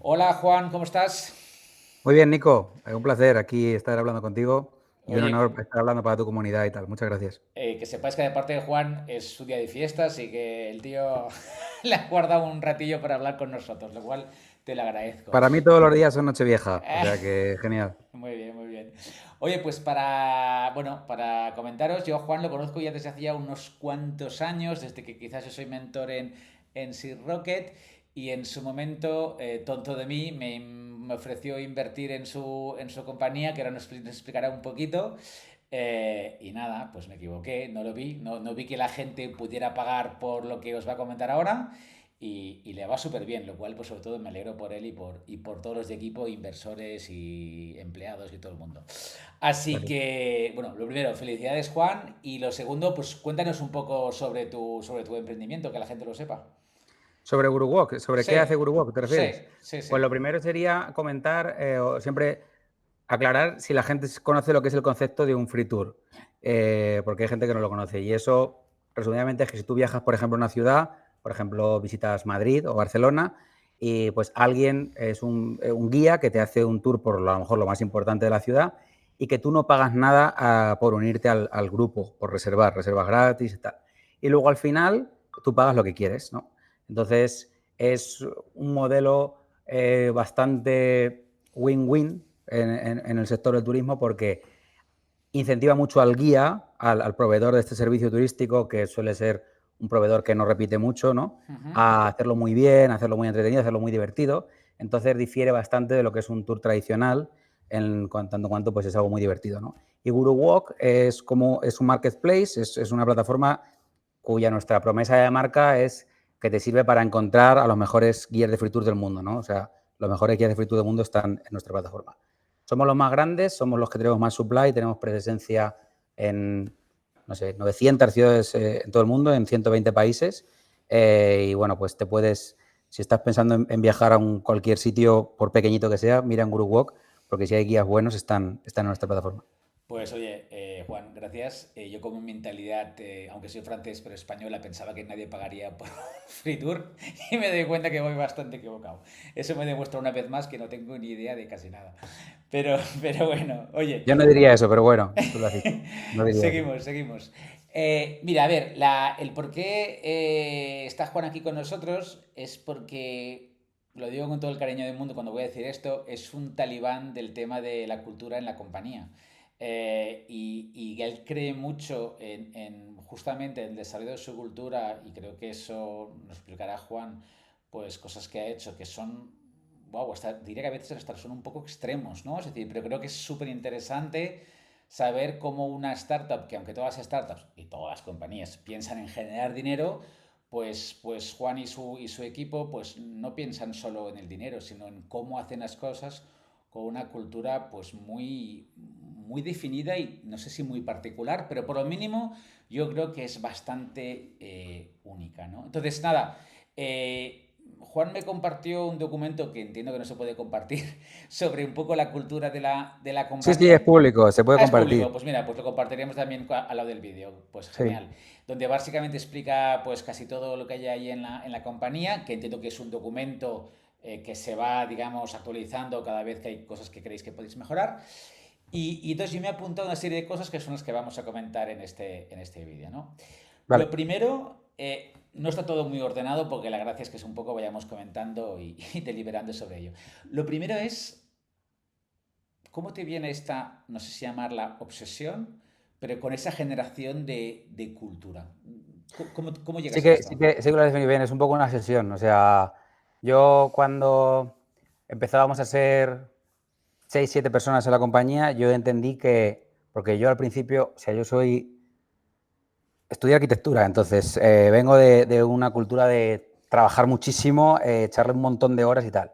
Hola Juan, ¿cómo estás? Muy bien, Nico. Un placer aquí estar hablando contigo y un Oye, honor estar hablando para tu comunidad y tal. Muchas gracias. que sepáis que de parte de Juan es su día de fiesta, así que el tío le ha guardado un ratillo para hablar con nosotros, lo cual te lo agradezco. Para mí todos los días son Nochevieja, o Eh, sea que genial. Muy bien, muy bien. Oye, pues bueno, para comentaros, yo a Juan lo conozco ya desde hacía unos cuantos años, desde que quizás yo soy mentor en Seed Rocket, y en su momento, tonto de mí, me ofreció invertir en su compañía, que ahora nos explicará un poquito. Y nada, pues me equivoqué, no lo vi, no vi que la gente pudiera pagar por lo que os va a comentar ahora. Y le va súper bien, lo cual, pues sobre todo me alegro por él y por todos los de equipo, inversores y empleados y todo el mundo. Así Gracias. que, bueno, lo primero, felicidades Juan. Y lo segundo, pues cuéntanos un poco sobre tu emprendimiento, que la gente lo sepa. Sobre GuruWalk, ¿sobre Sí, qué hace GuruWalk te sí, refieres? sí, Pues sí. lo primero sería comentar o siempre aclarar si la gente conoce lo que es el concepto de un free tour, porque hay gente que no lo conoce. Y eso, resumidamente, es que si tú viajas, por ejemplo, a una ciudad, por ejemplo, visitas Madrid o Barcelona, y pues alguien es un guía que te hace un tour por a lo mejor lo más importante de la ciudad y que tú no pagas nada por unirte al grupo, por reservas gratis y tal. Y luego al final tú pagas lo que quieres, ¿no? Entonces es un modelo bastante win-win en el sector del turismo porque incentiva mucho al guía, al proveedor de este servicio turístico, que suele ser un proveedor que no repite mucho, ¿no? Ujú. A hacerlo muy bien, a hacerlo muy entretenido, a hacerlo muy divertido. Entonces difiere bastante de lo que es un tour tradicional, en tanto cuanto pues es algo muy divertido, ¿no? Y GuruWalk es un marketplace, es una plataforma cuya nuestra promesa de marca es que te sirve para encontrar a los mejores guías de free tour del mundo, ¿no? O sea, los mejores guías de free tour del mundo están en nuestra plataforma. Somos los más grandes, somos los que tenemos más supply, tenemos presencia en, no sé, 900 ciudades en todo el mundo, en 120 países. Y bueno, pues si estás pensando en viajar a cualquier sitio, por pequeñito que sea, mira en GuruWalk, porque si hay guías buenos, están en nuestra plataforma. Pues oye, Juan, gracias. Yo como mentalidad, aunque soy francés pero española, pensaba que nadie pagaría por Free Tour y me doy cuenta que voy bastante equivocado. Eso me demuestra una vez más que no tengo ni idea de casi nada. Pero bueno, oye, Yo no diría eso, pero bueno, tú lo has dicho. No diría eso. seguimos, seguimos. Mira, a ver, el por qué está Juan aquí con nosotros es porque, lo digo con todo el cariño del mundo cuando voy a decir esto, es un talibán del tema de la cultura en la compañía. Y él cree mucho en justamente el desarrollo de su cultura y creo que eso nos explicará Juan, pues cosas que ha hecho que son, wow, diría que a veces hasta son un poco extremos, ¿no? Es decir, pero creo que es súper interesante saber cómo una startup, que aunque todas las startups y todas las compañías piensan en generar dinero, pues Juan y su equipo pues no piensan solo en el dinero, sino en cómo hacen las cosas con una cultura pues muy definida y no sé si muy particular, pero por lo mínimo yo creo que es bastante única, ¿no? Entonces, nada, Juan me compartió un documento que entiendo que no se puede compartir sobre un poco la cultura de la Sí, sí, es compañía. público, se puede Ah, es público, compartir. pues mira, pues lo compartiremos también al lado del vídeo, pues Sí. genial. Donde básicamente explica pues casi todo lo que hay ahí en la compañía, que entiendo que es un documento que se va, digamos, actualizando cada vez que hay cosas que creéis que podéis mejorar. Y entonces yo me he apuntado una serie de cosas que son las que vamos a comentar en este vídeo, ¿no? Lo Vale. primero, no está todo muy ordenado porque la gracia es que es un poco vayamos comentando y deliberando sobre ello. Lo primero es, ¿cómo te viene esta, no sé si llamarla obsesión, pero con esa generación de cultura? ¿Cómo Sí llegas a que, esto? sí que lo define bien, es un poco una sesión. O sea, yo cuando empezábamos a ser 6 7 personas en la compañía, yo entendí que, porque yo al principio, o sea, estudié arquitectura, entonces vengo de una cultura de trabajar muchísimo, echarle un montón de horas y tal.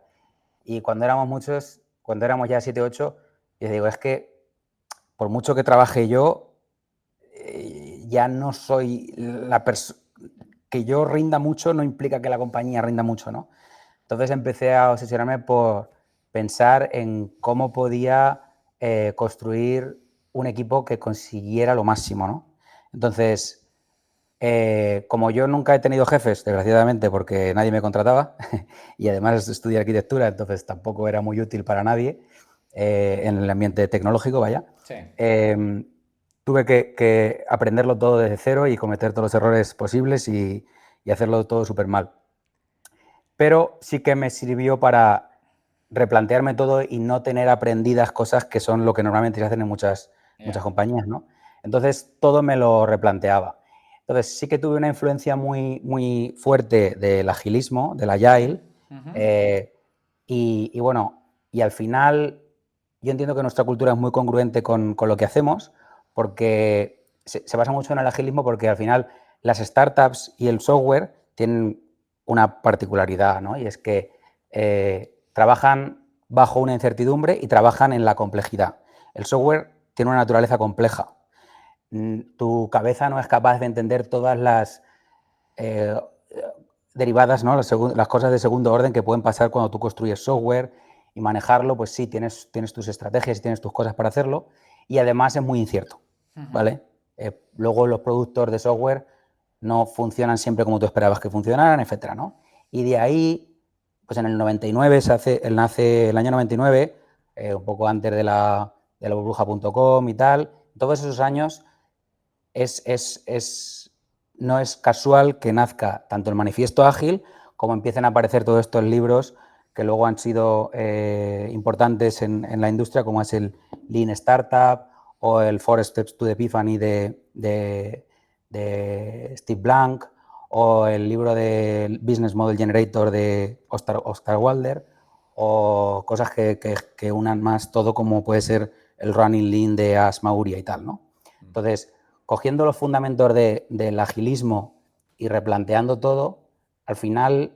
Y cuando éramos muchos, cuando éramos ya 7 8, yo digo, es que por mucho que trabaje yo, ya no soy la persona que yo rinda mucho no implica que la compañía rinda mucho, ¿no? Entonces empecé a obsesionarme por pensar en cómo podía construir un equipo que consiguiera lo máximo, ¿no? Entonces, Como yo nunca he tenido jefes, desgraciadamente, porque nadie me contrataba, y además estudié arquitectura, entonces tampoco era muy útil para nadie en el ambiente tecnológico, vaya, Sí, tuve que aprenderlo todo desde cero y cometer todos los errores posibles y hacerlo todo súper mal. Pero sí que me sirvió para replantearme todo y no tener aprendidas cosas que son lo que normalmente se hacen en muchas ya. compañías, ¿no? Entonces, todo me lo replanteaba. Entonces, sí que tuve una influencia muy, muy fuerte del agilismo, del Ujú, agile, ujú. y bueno, y al final yo entiendo que nuestra cultura es muy congruente con lo que hacemos, porque se basa mucho en el agilismo, porque al final las startups y el software tienen una particularidad, ¿no? Y es que trabajan bajo una incertidumbre y trabajan en la complejidad. El software tiene una naturaleza compleja. Tu cabeza no es capaz de entender todas las eh, derivadas, ¿no? Las cosas de segundo orden que pueden pasar cuando tú construyes software y manejarlo, pues sí, tienes tus estrategias y tienes tus cosas para hacerlo, y además es muy incierto, Ujú. ¿vale? Luego los productos de software no funcionan siempre como tú esperabas que funcionaran, etcétera, ¿no? Y de ahí, pues en el 99 nace el año 99, un poco antes de la burbuja.com y tal. Todos esos años no es casual que nazca tanto el manifiesto ágil como empiecen a aparecer todos estos libros que luego han sido importantes en la industria, como es el Lean Startup o el Four Steps to the Epiphany de Steve Blank, o el libro del Business Model Generator de Oscar Wilder, o cosas que unan más todo, como puede ser el Running Lean de Ash Maurya y tal, ¿no? Entonces, cogiendo los fundamentos del agilismo y replanteando todo, al final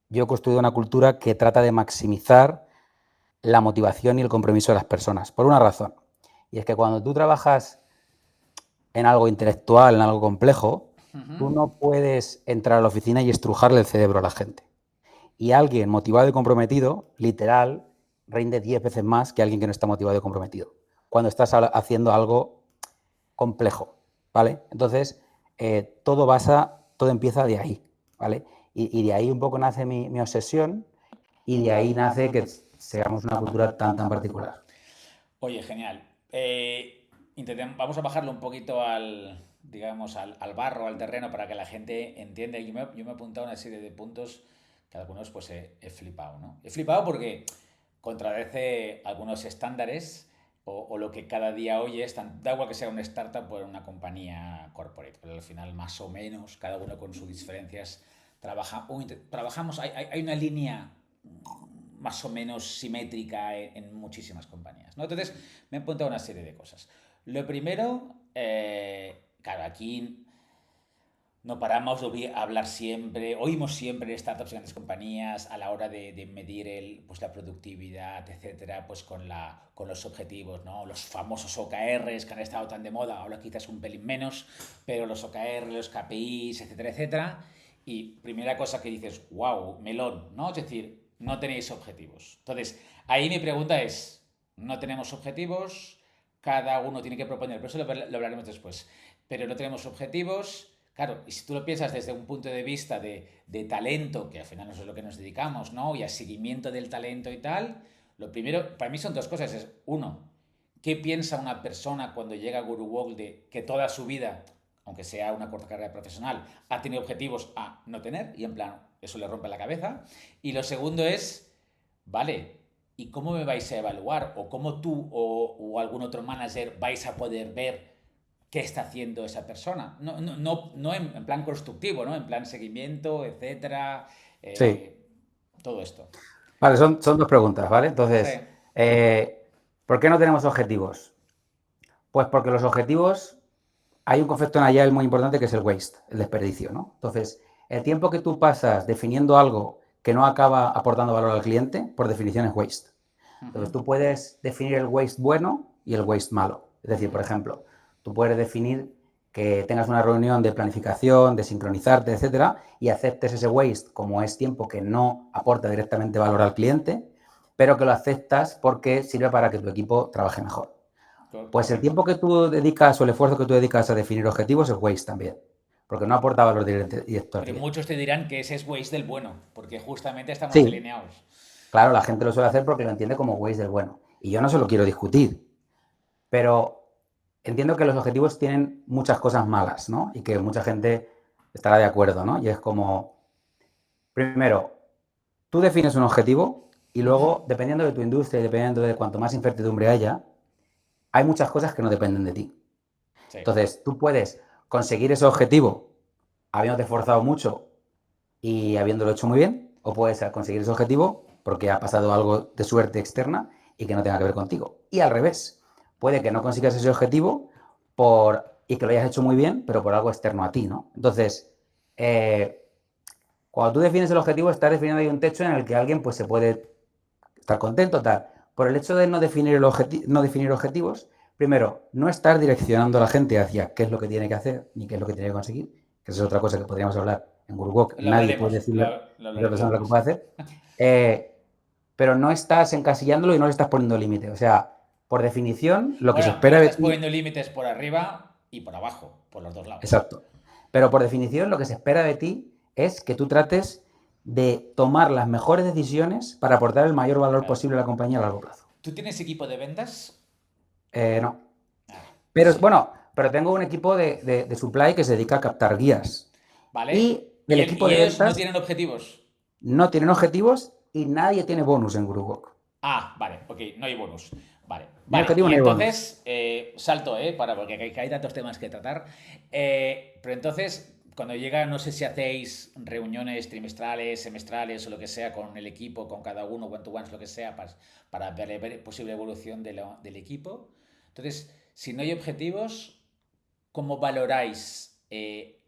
yo he construido una cultura que trata de maximizar la motivación y el compromiso de las personas, por una razón. Y es que cuando tú trabajas en algo intelectual, en algo complejo, tú Ujú. no puedes entrar a la oficina y estrujarle el cerebro a la gente. Y alguien motivado y comprometido, literal, rinde 10 veces más que alguien que no está motivado y comprometido. Cuando estás haciendo algo complejo, ¿vale? Entonces, todo empieza de ahí, ¿vale? Y de ahí un poco nace mi obsesión, y de ahí nace que seamos una cultura tan particular. Oye, genial. Vamos a bajarlo un poquito al, digamos, al barro, al terreno, para que la gente entienda. Yo me he apuntado una serie de puntos que algunos pues he flipado, ¿no? He flipado porque contradice algunos estándares o lo que cada día oyes, da igual que sea una startup o una compañía corporate, pero al final más o menos, cada uno con sus diferencias, trabajamos, hay una línea más o menos simétrica en muchísimas compañías, ¿no? Entonces, me he apuntado una serie de cosas. Lo primero, claro, aquí no paramos de hablar siempre, oímos siempre en startups y grandes compañías a la hora de medir pues la productividad, etcétera, pues con los objetivos, ¿no? Los famosos OKRs que han estado tan de moda, ahora quizás un pelín menos, pero los OKRs, los KPIs, etcétera, etcétera. Y primera cosa que dices, wow, melón, ¿no? Es decir, no tenéis objetivos. Entonces, ahí mi pregunta es, no tenemos objetivos, cada uno tiene que proponer, pero eso lo hablaremos después, pero no tenemos objetivos. Claro, y si tú lo piensas desde un punto de vista de talento, que al final no es lo que nos dedicamos, ¿no? Y a seguimiento del talento y tal, lo primero, para mí son dos cosas. Es, uno, ¿qué piensa una persona cuando llega a GuruWalk de que toda su vida, aunque sea una corta carrera profesional, ha tenido objetivos a no tener? Y en plan, eso le rompe la cabeza. Y lo segundo es, vale, ¿y cómo me vais a evaluar? ¿O cómo tú o algún otro manager vais a poder ver qué está haciendo esa persona? No en plan constructivo, ¿no? En plan seguimiento, etcétera, Sí. eh, todo esto. Vale, son dos preguntas, ¿vale? Sí. Entonces, ¿por qué no tenemos objetivos? Pues porque los objetivos, hay un concepto en Agile muy importante que es el waste, el desperdicio, ¿no? Entonces, el tiempo que tú pasas definiendo algo que no acaba aportando valor al cliente, por definición es waste. Ujú, Entonces, tú puedes definir el waste bueno y el waste malo. Es decir, ujú, por ejemplo, tú puedes definir que tengas una reunión de planificación, de sincronizarte, etcétera, y aceptes ese waste como es tiempo que no aporta directamente valor al cliente, pero que lo aceptas porque sirve para que tu equipo trabaje mejor. Pues el correcto. tiempo que tú dedicas o el esfuerzo que tú dedicas a definir objetivos es waste también, porque no aporta valor directo al Pero cliente. muchos te dirán que ese es Waze del bueno, porque justamente estamos Sí, alineados. claro, la gente lo suele hacer porque lo entiende como Waze del bueno. Y yo no se lo quiero discutir, pero entiendo que los objetivos tienen muchas cosas malas, ¿no? Y que mucha gente estará de acuerdo, ¿no? Y es como, primero, tú defines un objetivo y Ujú. luego, dependiendo de tu industria y dependiendo de cuanto más incertidumbre haya, hay muchas cosas que no dependen de ti. Sí, Entonces, tú puedes conseguir ese objetivo habiéndote esforzado mucho y habiéndolo hecho muy bien, o puedes conseguir ese objetivo porque ha pasado algo de suerte externa y que no tenga que ver contigo. Y al revés, puede que no consigas ese objetivo y que lo hayas hecho muy bien, pero por algo externo a ti, ¿no? Entonces, eh, cuando tú defines el objetivo, estás definiendo ahí un techo en el que alguien pues, se puede estar contento, tal. Por el hecho de no definir objetivos, primero, no estar direccionando a la gente hacia qué es lo que tiene que hacer ni qué es lo que tiene que conseguir, que esa es otra cosa que podríamos hablar en GuruWalk. lo Nadie puede hablaremos, decirle lo a otra hablaremos persona lo que después. puede hacer. Eh, pero no estás encasillándolo y no le estás poniendo límite. O sea, por definición, lo que se Bueno, pero espera de estás ti. poniendo límites por arriba y por abajo, por los dos lados. Exacto. Pero por definición, lo que se espera de ti es que tú trates de tomar las mejores decisiones para aportar el mayor valor Claro. posible a la compañía a largo plazo. ¿Tú tienes equipo de ventas? No. Ah, Pero sí. bueno, pero tengo un equipo de supply que se dedica a captar guías. ¿Vale? Y el equipo Y de ellos no ventas tienen objetivos? no tienen objetivos y nadie tiene bonus en GuruWalk. Ah, vale, ok, no hay bonus. Vale, No hay vale. objetivo, Y no hay bonus. entonces, salto, porque hay tantos temas que tratar. Pero entonces, cuando llega, no sé si hacéis reuniones trimestrales, semestrales o lo que sea con el equipo, con cada uno, one-to-ones, lo que sea, para ver posible evolución del equipo. Entonces, si no hay objetivos, ¿cómo valoráis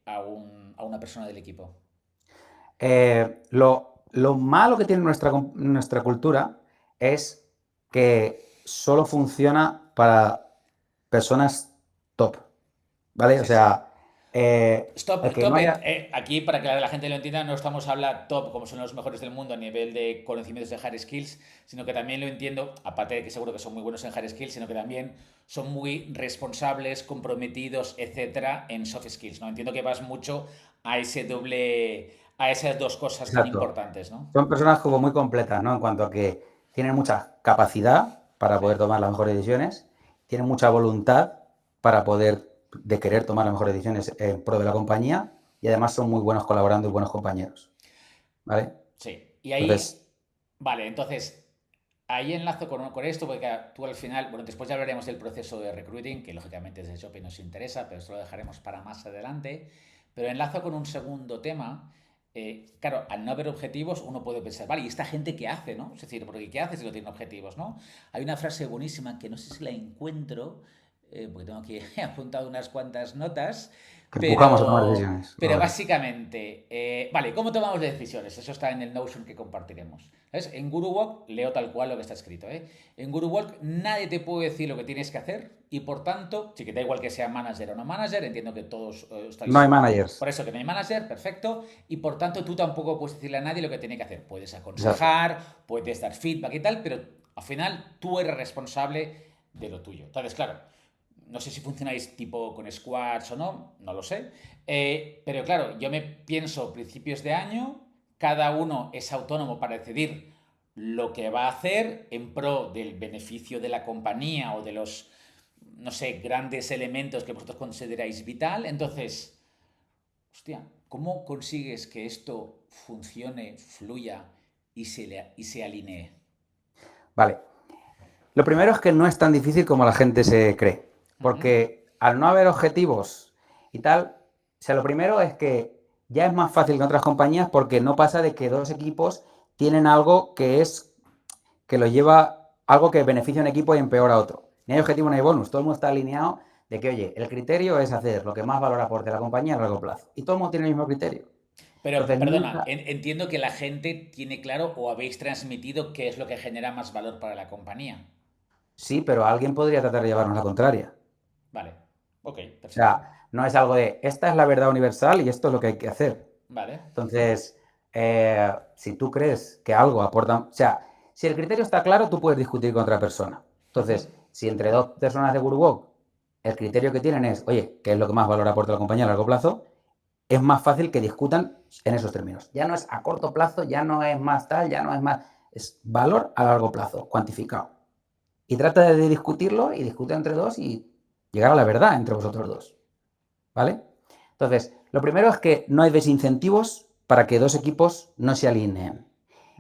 a una persona del equipo? Lo malo que tiene nuestra cultura es que solo funciona para personas top, ¿vale? O Sí, sí. sea, el Stop, que no top, haya... aquí para que la gente lo entienda, no estamos hablando top como son los mejores del mundo a nivel de conocimientos de hard skills, sino que también lo entiendo, aparte de que seguro que son muy buenos en hard skills, sino que también son muy responsables, comprometidos, etcétera, en soft skills, ¿no? Entiendo que vas mucho a ese doble, a esas dos cosas tan Exacto. importantes, ¿no? Son personas como muy completas, ¿no? En cuanto a que tienen mucha capacidad para Sí, poder tomar las mejores decisiones, tienen mucha voluntad para de querer tomar las mejores decisiones en pro de la compañía y además son muy buenos colaborando y buenos compañeros, ¿vale? sí. Y ahí, Entonces, vale, entonces, ahí enlazo con esto, porque tú al final, bueno, después ya hablaremos del proceso de recruiting, que lógicamente desde Shopee nos interesa, pero esto lo dejaremos para más adelante. Pero enlazo con un segundo tema. Claro, al no haber objetivos, uno puede pensar, vale, ¿y esta gente qué hace, no? Es decir, porque ¿qué hace si no tiene objetivos, no? Hay una frase buenísima que no sé si la encuentro, porque tengo aquí apuntado unas cuantas notas, que empujamos a tomar pero, decisiones. pero básicamente, vale, ¿cómo tomamos decisiones? Eso está en el Notion que compartiremos. ¿Sabes? En GuruWalk leo tal cual lo que está escrito. En GuruWalk nadie te puede decir lo que tienes que hacer y por tanto, sí que da igual que sea manager o no manager, entiendo que todos No hay estáis... managers. Por eso que no hay manager, perfecto, y por tanto tú tampoco puedes decirle a nadie lo que tiene que hacer. Puedes Exacto. aconsejar, puedes dar feedback y tal, pero al final tú eres responsable de lo tuyo. Entonces, claro, no sé si funcionáis tipo con squads o no, no lo sé. Pero claro, yo me pienso principios de año, cada uno es autónomo para decidir lo que va a hacer en pro del beneficio de la compañía o de los, no sé, grandes elementos que vosotros consideráis vital. Entonces, hostia, ¿cómo consigues que esto funcione, fluya y se alinee? Vale. Lo primero es que no es tan difícil como la gente se cree, Uh -huh. porque al no haber objetivos y tal, o sea, lo primero es que ya es más fácil que otras compañías porque no pasa de que dos equipos tienen algo que lo lleva, algo que beneficia a un equipo y empeora a otro. Ni hay objetivo ni hay bonus, todo el mundo está alineado de que, oye, el criterio es hacer lo que más valor aporte a la compañía a largo plazo. Y todo el mundo tiene el mismo criterio. Pero, Entonces, perdona, nunca... entiendo que la gente tiene claro o habéis transmitido qué es lo que genera más valor para la compañía. Sí, pero alguien podría tratar de llevarnos la contraria. Vale, ok, O perfecto. sea, no es algo de, esta es la verdad universal y esto es lo que hay que hacer. Vale, Entonces, si tú crees que algo aporta, o sea, si el criterio está claro, tú puedes discutir con otra persona. uh -huh. Entonces, si entre dos personas de GuruWalk el criterio que tienen es, oye, ¿qué es lo que más valor aporta a la compañía a largo plazo? es más fácil que discutan en esos términos. Ya no es a corto plazo, ya no es más tal, ya no es más... Es valor a largo plazo, cuantificado. Y trata de discutirlo y discute entre dos y llegar a la verdad entre vosotros dos. ¿Vale? Entonces, lo primero es que no hay desincentivos para que dos equipos no se alineen.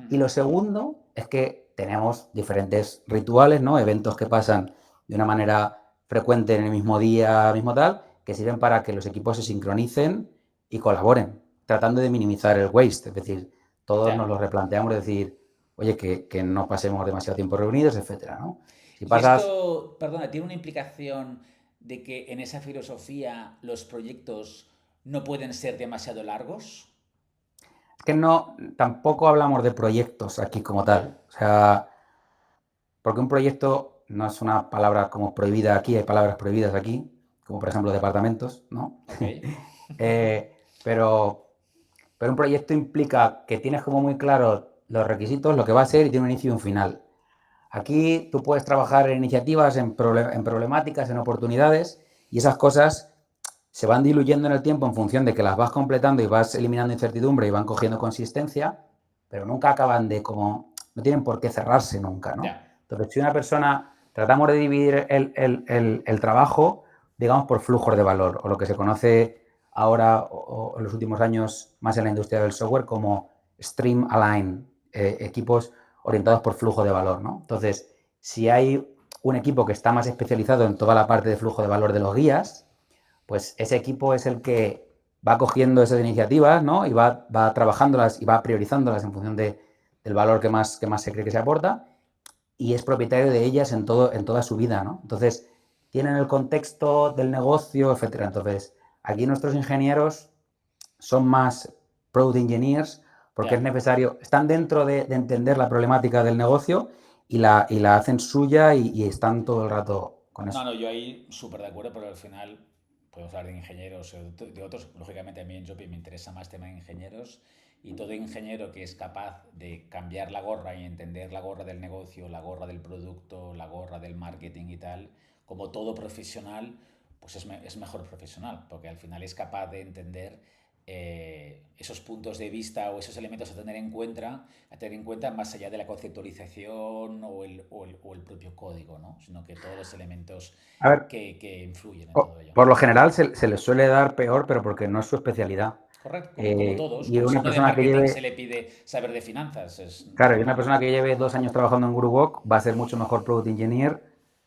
Y lo segundo es que tenemos diferentes rituales, ¿no? Eventos que pasan de una manera frecuente en el mismo día, mismo tal, que sirven para que los equipos se sincronicen y colaboren, tratando de minimizar el waste. Es decir, todos nos lo replanteamos, es decir, oye, que no pasemos demasiado tiempo reunidos, etcétera, ¿no? Si Y pasas... esto, perdona, tiene una implicación de que en esa filosofía los proyectos no pueden ser demasiado largos. Es que no, tampoco hablamos de proyectos aquí como tal. O sea, porque un proyecto no es una palabra como prohibida aquí, hay palabras prohibidas aquí, como por ejemplo departamentos, ¿no? Ok. Pero, pero un proyecto implica que tienes como muy claro los requisitos, lo que va a ser y tiene un inicio y un final. Aquí tú puedes trabajar en iniciativas, en problemáticas, en oportunidades y esas cosas se van diluyendo en el tiempo en función de que las vas completando y vas eliminando incertidumbre y van cogiendo consistencia, pero nunca acaban de como, no tienen por qué cerrarse nunca, ¿no? Ya. Entonces, si una persona, tratamos de dividir el trabajo, digamos, por flujos de valor, o lo que se conoce ahora o en los últimos años más en la industria del software como stream align, equipos orientados por flujo de valor, ¿no? Entonces, si hay un equipo que está más especializado en toda la parte de flujo de valor de los guías, pues ese equipo es el que va cogiendo esas iniciativas, ¿no? Y va trabajándolas y va priorizándolas en función del valor que más se cree que se aporta y es propietario de ellas en toda su vida, ¿no? Entonces, tienen el contexto del negocio, etcétera. Entonces, aquí nuestros ingenieros son más product engineers porque es Ya. necesario, están dentro de entender la problemática del negocio y la hacen suya y están todo el rato con No, eso. no, yo ahí súper de acuerdo, pero al final podemos hablar de ingenieros o de otros. Lógicamente a mí en Jopi me interesa más tema de ingenieros y todo ingeniero que es capaz de cambiar la gorra y entender la gorra del negocio, la gorra del producto, la gorra del marketing y tal, como todo profesional, pues es mejor profesional, porque al final es capaz de entender esos puntos de vista o esos elementos a tener en cuenta más allá de la conceptualización o el propio código, ¿no? Sino que todos los elementos A ver, que influyen en todo ello. por lo general se les suele dar peor, pero porque no es su especialidad. Correcto, como todos, Y como si una uno de persona que marketing se lleve, le pide saber de finanzas, es claro, y una normal. persona que lleve 2 años trabajando en GuruWalk va a ser mucho mejor Product Engineer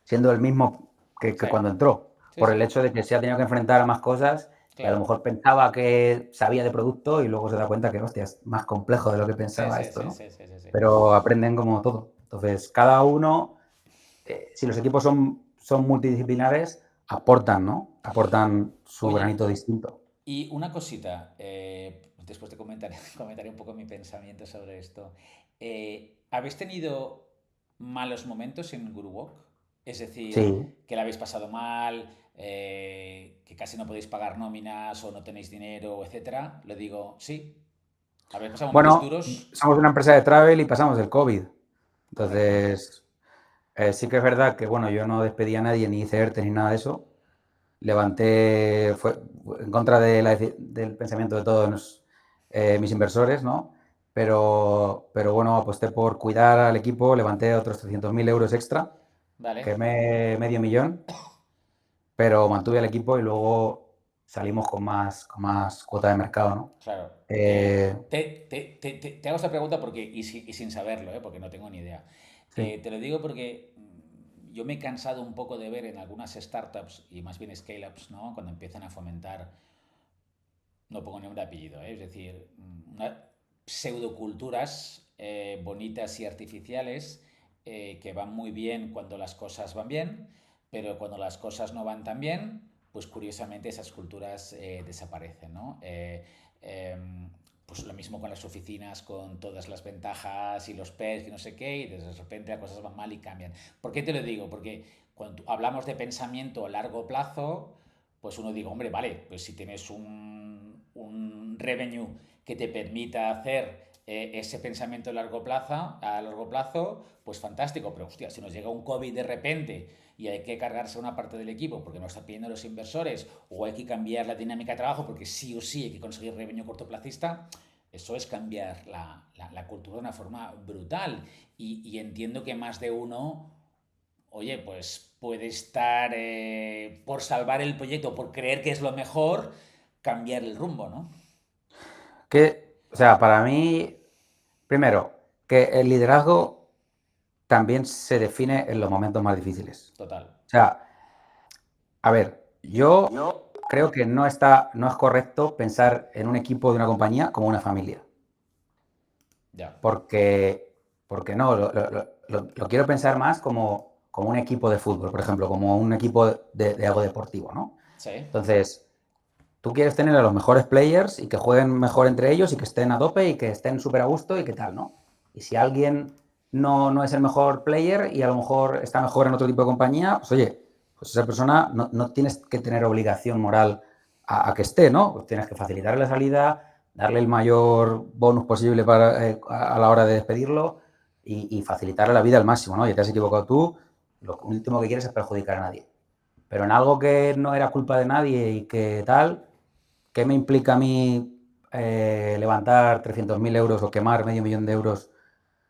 siendo el mismo que Sí, cuando entró, sí, por sí, el hecho de que se ha tenido que enfrentar a más cosas y a lo claro. mejor pensaba que sabía de producto y luego se da cuenta que, hostia, es más complejo de lo que Sí, pensaba sí, esto, sí, ¿no? sí, sí, sí, sí. Pero aprenden como todo. Entonces, cada uno, si los equipos son multidisciplinares, aportan, ¿no? Aportan su Oye, granito distinto. y una cosita, después te comentaré, comentaré un poco mi pensamiento sobre esto. ¿Habéis tenido malos momentos en GuruWalk? Es decir, Sí. que la habéis pasado mal, que casi no podéis pagar nóminas o no tenéis dinero, etcétera. Lo digo, sí. ¿Habéis pasado momentos Bueno, duros? somos una empresa de travel y pasamos el COVID. Correcto. Entonces, sí que es verdad que, bueno, yo no despedí a nadie, ni hice ERTE, ni nada de eso. Fue en contra del pensamiento de todos mis inversores, ¿no? Pero bueno, aposté por cuidar al equipo, levanté otros 300.000 euros extra, Vale. quemé medio millón, pero mantuve al equipo y luego salimos con más cuota de mercado, ¿no? Claro. Eh, Te hago esta pregunta porque, y sin saberlo, porque no tengo ni idea. sí, Te lo digo porque yo me he cansado un poco de ver en algunas startups y más bien scale-ups, ¿no? Cuando empiezan a fomentar, no pongo nombre de apellido, es decir, pseudoculturas bonitas y artificiales que van muy bien cuando las cosas van bien, pero cuando las cosas no van tan bien, pues curiosamente esas culturas desaparecen, ¿no? Pues lo mismo con las oficinas, con todas las ventajas y los perks y no sé qué, y de repente las cosas van mal y cambian. ¿Por qué te lo digo? Porque cuando hablamos de pensamiento a largo plazo, pues uno diga, hombre, vale, pues si tienes un revenue que te permita hacer ese pensamiento a largo plazo, pues fantástico, pero hostia, si nos llega un COVID de repente y hay que cargarse una parte del equipo porque nos están pidiendo los inversores o hay que cambiar la dinámica de trabajo porque sí o sí hay que conseguir revenue cortoplacista, eso es cambiar la cultura de una forma brutal. Y entiendo que más de uno, oye, pues puede estar por salvar el proyecto, por creer que es lo mejor, cambiar el rumbo, ¿no? O sea, para mí, primero, que el liderazgo también se define en los momentos más difíciles. Total. O sea, a ver, yo creo que no es correcto pensar en un equipo de una compañía como una familia. Ya. Porque no, lo quiero pensar más como un equipo de fútbol, por ejemplo, como un equipo de algo deportivo, ¿no? Sí. Entonces, tú quieres tener a los mejores players y que jueguen mejor entre ellos y que estén a tope y que estén súper a gusto y que tal, ¿no? Y si alguien no es el mejor player y a lo mejor está mejor en otro tipo de compañía, pues oye, pues esa persona no tienes que tener obligación moral a que esté, ¿no? Pues tienes que facilitarle la salida, darle el mayor bonus posible a la hora de despedirlo y facilitarle la vida al máximo, ¿no? Ya te has equivocado tú, lo último que quieres es perjudicar a nadie. Pero en algo que no era culpa de nadie y que tal, ¿qué me implica a mí levantar 300.000 euros o quemar medio millón de euros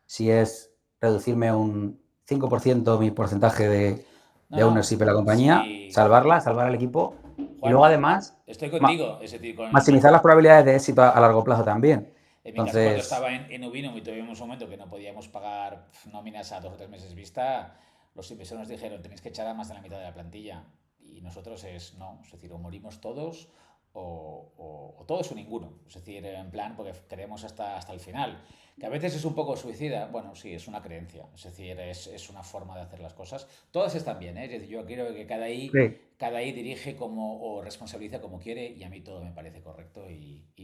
si es reducirme un 5% mi porcentaje No, de ownership no, de la compañía, sí. salvar al equipo y luego Juan, además estoy contigo. Es decir, maximizar las probabilidades de éxito a largo plazo también. en mi caso, cuando Entonces, estaba en Ubinum y tuvimos un momento que no podíamos pagar nóminas a 2 o 3 meses vista, los inversores nos dijeron, tenéis que echar a más de la mitad de la plantilla. Y nosotros es decir, o morimos todos o todos o ninguno. Es decir, en plan, porque queremos hasta el final. Que a veces es un poco suicida, bueno, sí, es una creencia. Es decir, es una forma de hacer las cosas. Todas están bien, ¿eh? Es decir, yo creo que sí, cada ahí dirige como o responsabiliza como quiere y a mí todo me parece correcto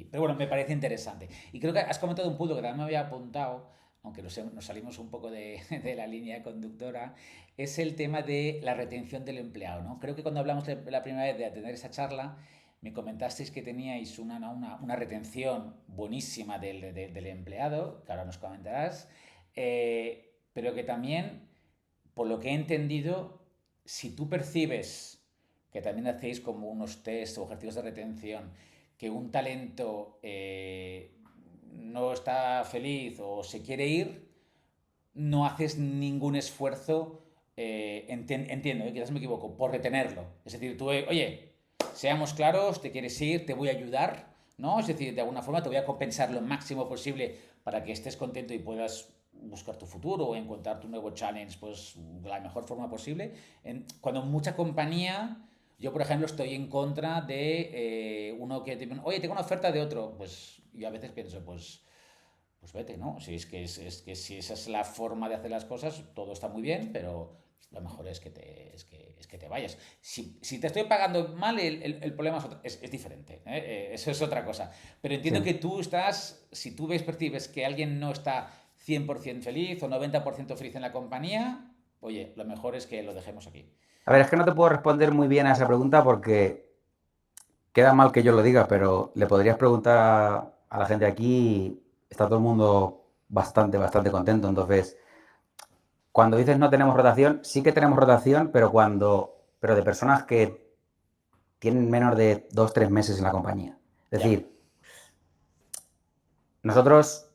pero bueno, me parece interesante. Y creo que has comentado un punto que también me había apuntado, aunque nos salimos un poco de la línea conductora, es el tema de la retención del empleado, ¿no? Creo que cuando hablamos la primera vez de tener esa charla, me comentasteis que teníais una retención buenísima del empleado, que ahora nos comentarás, pero que también, por lo que he entendido, si tú percibes que también hacéis como unos test o ejercicios de retención, que un talento no está feliz o se quiere ir, no haces ningún esfuerzo, entiendo, quizás me equivoco, por retenerlo. Es decir, tú, oye, seamos claros, te quieres ir, te voy a ayudar, ¿no? Es decir, de alguna forma te voy a compensar lo máximo posible para que estés contento y puedas buscar tu futuro o encontrar tu nuevo challenge pues de la mejor forma posible. Cuando mucha compañía, yo por ejemplo estoy en contra de uno que te, oye, tengo una oferta de otro, pues yo a veces pienso, pues vete, ¿no? Si es que, es que si esa es la forma de hacer las cosas, todo está muy bien, pero lo mejor es que te vayas. Si te estoy pagando mal, el problema es diferente. Eso es otra cosa. Pero entiendo sí. que tú estás, si tú percibes que alguien no está 100% feliz o 90% feliz en la compañía, oye, lo mejor es que lo dejemos aquí. A ver, es que no te puedo responder muy bien a esa pregunta porque queda mal que yo lo diga, pero le podrías preguntar a la gente aquí y está todo el mundo bastante contento. Entonces, cuando dices no tenemos rotación, sí que tenemos rotación, pero de personas que tienen menos de 2 o 3 meses en la compañía. Es Ya. decir, nosotros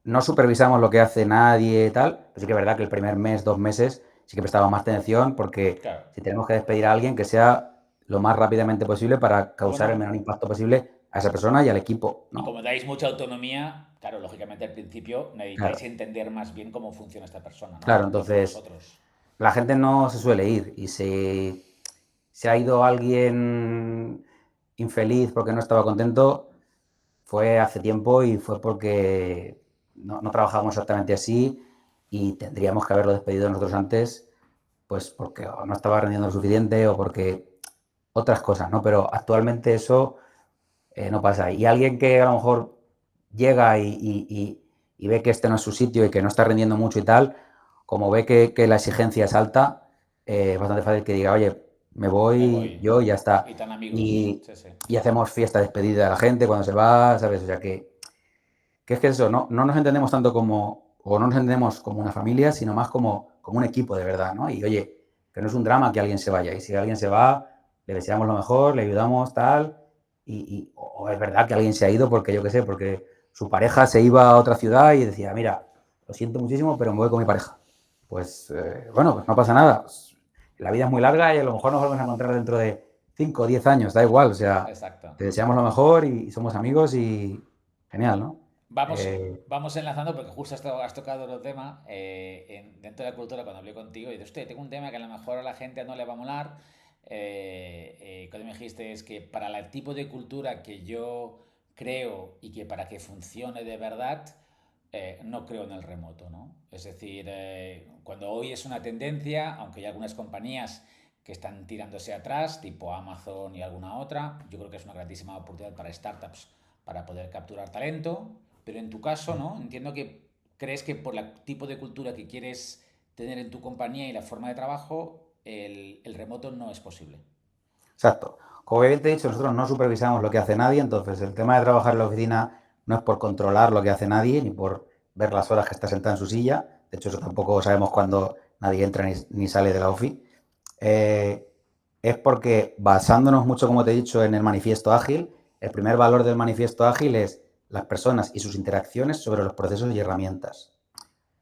no supervisamos lo que hace nadie y tal, pero sí que es verdad que el primer mes, 2 meses, sí que prestamos más atención porque Claro. si tenemos que despedir a alguien, que sea lo más rápidamente posible para causar el Bueno, menor impacto posible a esa persona y al equipo, y ¿no? como dais mucha autonomía, claro, lógicamente al principio necesitáis Claro, entender más bien cómo funciona esta persona, ¿no? claro, Y con entonces vosotros. la gente no se suele ir y si se ha ido alguien infeliz porque no estaba contento, fue hace tiempo y fue porque no trabajamos exactamente así y tendríamos que haberlo despedido nosotros antes, pues porque o no estaba rendiendo lo suficiente o porque otras cosas, ¿no? Pero actualmente eso no pasa. Y alguien que a lo mejor llega y ve que este no es su sitio y que no está rindiendo mucho y tal, como ve que la exigencia es alta, es bastante fácil que diga, oye, me Me voy voy. yo y ya está. Y tan amigos. Y, Sí, sí. y hacemos fiesta de despedida a la gente cuando se va, ¿sabes? O sea que que es que eso, no nos entendemos tanto como, o no nos entendemos como una familia, sino más como un equipo de verdad, ¿no? Y oye, que no es un drama que alguien se vaya, y si alguien se va, le deseamos lo mejor, le ayudamos, tal, o es verdad que alguien se ha ido porque, yo qué sé, porque su pareja se iba a otra ciudad y decía, mira, lo siento muchísimo, pero me voy con mi pareja. Pues, bueno, pues no pasa nada. Pues, la vida es muy larga y a lo mejor nos volvemos a encontrar dentro de 5 o 10 años, da igual, o sea, Exacto. te deseamos lo mejor y somos amigos y genial, ¿no? Vamos enlazando porque justo has tocado otro tema dentro de la cultura cuando hablé contigo y dices, hostia, tengo un tema que a lo mejor a la gente no le va a molar. Cuando me dijiste es que para el tipo de cultura que yo creo y que para que funcione de verdad, no creo en el remoto, ¿no? Es decir, cuando hoy es una tendencia, aunque hay algunas compañías que están tirándose atrás, tipo Amazon y alguna otra, yo creo que es una grandísima oportunidad para startups para poder capturar talento, pero en tu caso, ¿no? Entiendo que crees que por el tipo de cultura que quieres tener en tu compañía y la forma de trabajo, el remoto no es posible. Exacto. Como bien te he dicho, nosotros no supervisamos lo que hace nadie, entonces el tema de trabajar en la oficina no es por controlar lo que hace nadie, ni por ver las horas que está sentado en su silla. De hecho, eso tampoco sabemos cuándo nadie entra ni sale de la ofi. Eh, es porque basándonos mucho, como te he dicho, en el manifiesto ágil, el primer valor del manifiesto ágil es las personas y sus interacciones sobre los procesos y herramientas.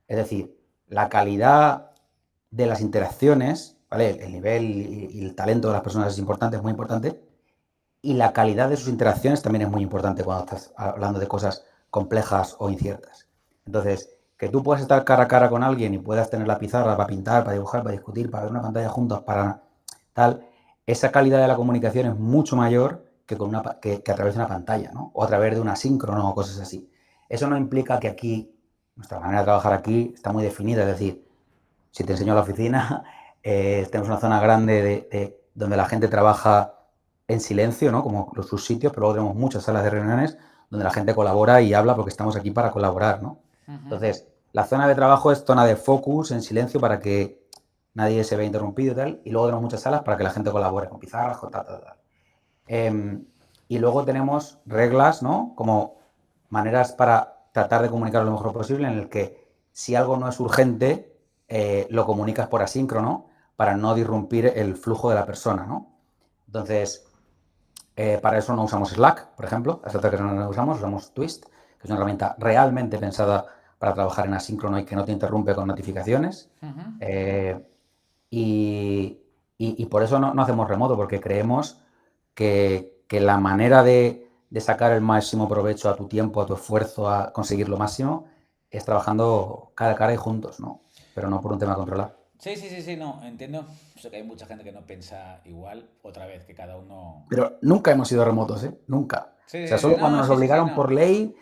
Es decir, la calidad de las interacciones, ¿vale? El nivel y el talento de las personas es importante, es muy importante, y la calidad de sus interacciones también es muy importante cuando estás hablando de cosas complejas o inciertas. Entonces, que tú puedas estar cara a cara con alguien y puedas tener la pizarra para pintar, para dibujar, para discutir, para ver una pantalla juntos, para tal, esa calidad de la comunicación es mucho mayor que a través de una pantalla, ¿no? O a través de un asíncrono o cosas así. Eso no implica que aquí, nuestra manera de trabajar aquí está muy definida, es decir, si te enseño la oficina, tenemos una zona grande donde la gente trabaja en silencio, ¿no? Como sus sitios, pero luego tenemos muchas salas de reuniones donde la gente colabora y habla porque estamos aquí para colaborar, ¿no? Uh -huh. Entonces, la zona de trabajo es zona de focus, en silencio, para que nadie se vea interrumpido y tal, y luego tenemos muchas salas para que la gente colabore con pizarras, con tal, tal, tal. Y luego tenemos reglas, ¿no? Como maneras para tratar de comunicar lo mejor posible, en el que si algo no es urgente, lo comunicas por asíncrono para no disrumpir el flujo de la persona, ¿no? Entonces, para eso no usamos Slack, por ejemplo, es otra que no usamos Twist, que es una herramienta realmente pensada para trabajar en asíncrono y que no te interrumpe con notificaciones. Uh -huh. Y, y por eso no hacemos remoto, porque creemos que la manera de sacar el máximo provecho a tu tiempo, a tu esfuerzo, a conseguir lo máximo, es trabajando cara a cara y juntos, ¿no? Pero no por un tema de controlar. Sí, sí, sí, sí, no, entiendo. Sé que hay mucha gente que no piensa igual, otra vez que cada uno... Pero nunca hemos sido remotos, ¿eh? Nunca. Sí, O sea, sí, sí, solo cuando no, nos sí, sí, sí, obligaron por no. ley,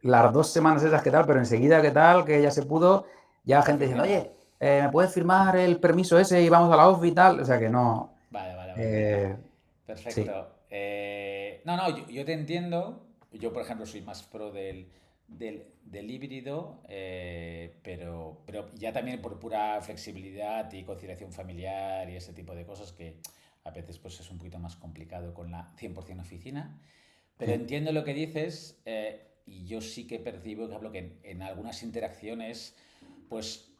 las 2 semanas esas que tal, pero enseguida que tal, que ya se pudo, ya gente diciendo, Oficina. oye, ¿me puedes firmar el permiso ese y vamos a la off y tal? O sea que no. Vale, vale, vale. eh, sí. Perfecto. No, no, yo te entiendo. Yo, por ejemplo, soy más pro del híbrido, pero ya también por pura flexibilidad y conciliación familiar y ese tipo de cosas que a veces pues, es un poquito más complicado con la 100% oficina. Pero Sí. entiendo lo que dices y yo sí que percibo, por ejemplo, que en algunas interacciones, pues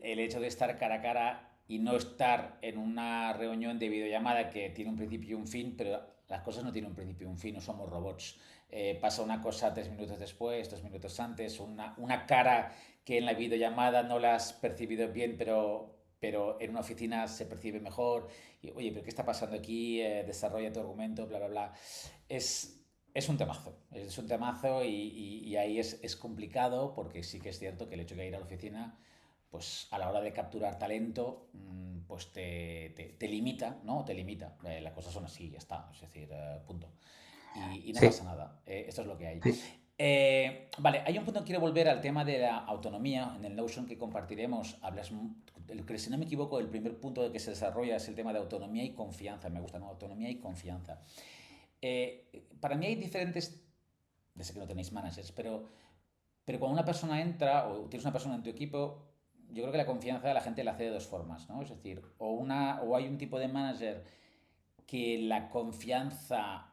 el hecho de estar cara a cara y no estar en una reunión de videollamada que tiene un principio y un fin, pero las cosas no tienen un principio y un fin, no somos robots. Pasa una cosa 3 minutos después, 2 minutos antes, una cara que en la videollamada no la has percibido bien, pero en una oficina se percibe mejor. Y, oye, ¿pero qué está pasando aquí? Desarrolla tu argumento, bla, bla, bla. Es un temazo, es un temazo y ahí es complicado porque sí que es cierto que el hecho de ir a la oficina pues a la hora de capturar talento, pues te limita, ¿no? Te limita. Las cosas son así, ya está. Es decir, punto. Y no pasa Sí, nada. Esto es lo que hay. sí. Vale, hay un punto que quiero volver al tema de la autonomía. En el Notion que compartiremos, hablas, si no me equivoco, el primer punto de que se desarrolla es el tema de autonomía y confianza. Me gusta, ¿no? Autonomía y confianza. Para mí hay diferentes, ya sé que no tenéis managers, pero cuando una persona entra o tienes una persona en tu equipo, yo creo que la confianza la gente la hace de dos formas, ¿no? Es decir, o hay un tipo de manager que la confianza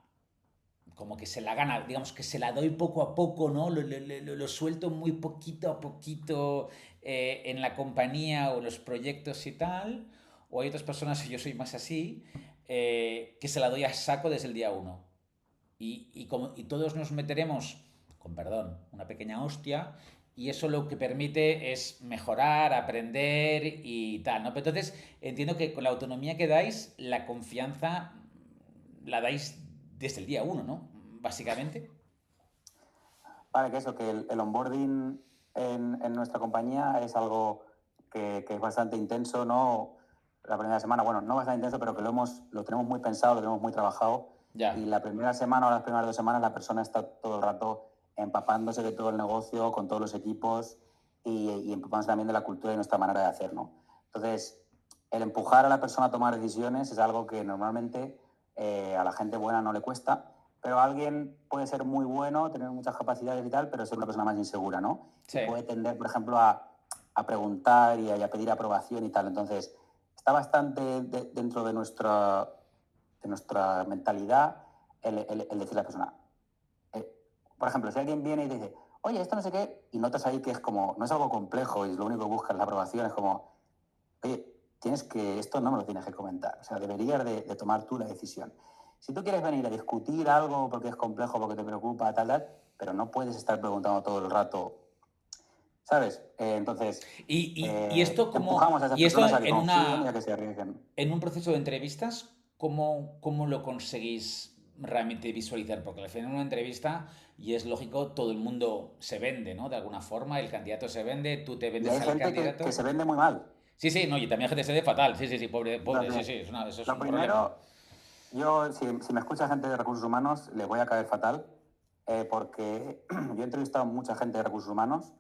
como que se la gana, digamos que se la doy poco a poco, ¿no? Lo suelto muy poquito a poquito en la compañía o en los proyectos y tal. O hay otras personas, y yo soy más así, que se la doy a saco desde el día uno. Y todos nos meteremos, con perdón, una pequeña hostia, y eso lo que permite es mejorar, aprender y tal, ¿no? Pero entonces entiendo que con la autonomía que dais, la confianza la dais desde el día uno, ¿no? Básicamente. Vale, que eso, que el onboarding en nuestra compañía es algo que es bastante intenso, ¿no? La primera semana, bueno, no bastante intenso, pero que lo tenemos muy pensado, lo tenemos muy trabajado. Ya. Y la primera semana o las primeras 2 semanas la persona está todo el rato empapándose de todo el negocio, con todos los equipos y empapándose también de la cultura y nuestra manera de hacer, ¿no? Entonces, el empujar a la persona a tomar decisiones es algo que normalmente a la gente buena no le cuesta, pero alguien puede ser muy bueno, tener muchas capacidades y tal, pero ser una persona más insegura, ¿no? Sí. Y puede tender, por ejemplo, a preguntar y a pedir aprobación y tal. Entonces, está bastante dentro de nuestra mentalidad el decirle a la persona, por ejemplo, si alguien viene y te dice, oye, esto no sé qué, y notas ahí que es como, no es algo complejo y lo único que buscas es la aprobación, es como, oye, esto no me lo tienes que comentar, o sea, deberías de tomar tú la decisión. Si tú quieres venir a discutir algo porque es complejo, porque te preocupa, tal, pero no puedes estar preguntando todo el rato, ¿sabes? Entonces, Y esto como, empujamos a esas y esto personas a que confíen y a que se arriesguen. en un proceso de entrevistas, ¿cómo lo conseguís realmente visualizar? Porque al final en una entrevista, y es lógico, todo el mundo se vende, ¿no? De alguna forma, el candidato se vende, tú te Y vendes hay al gente que candidato. se vende muy mal. Sí, sí, no, y también gente se ve fatal. Sí, sí, sí, pobre, pobre, sí, Entonces, sí, eso es lo un problema. primero, yo, si me escucha gente de recursos humanos, les voy a caer fatal, porque yo he entrevistado a mucha gente de recursos humanos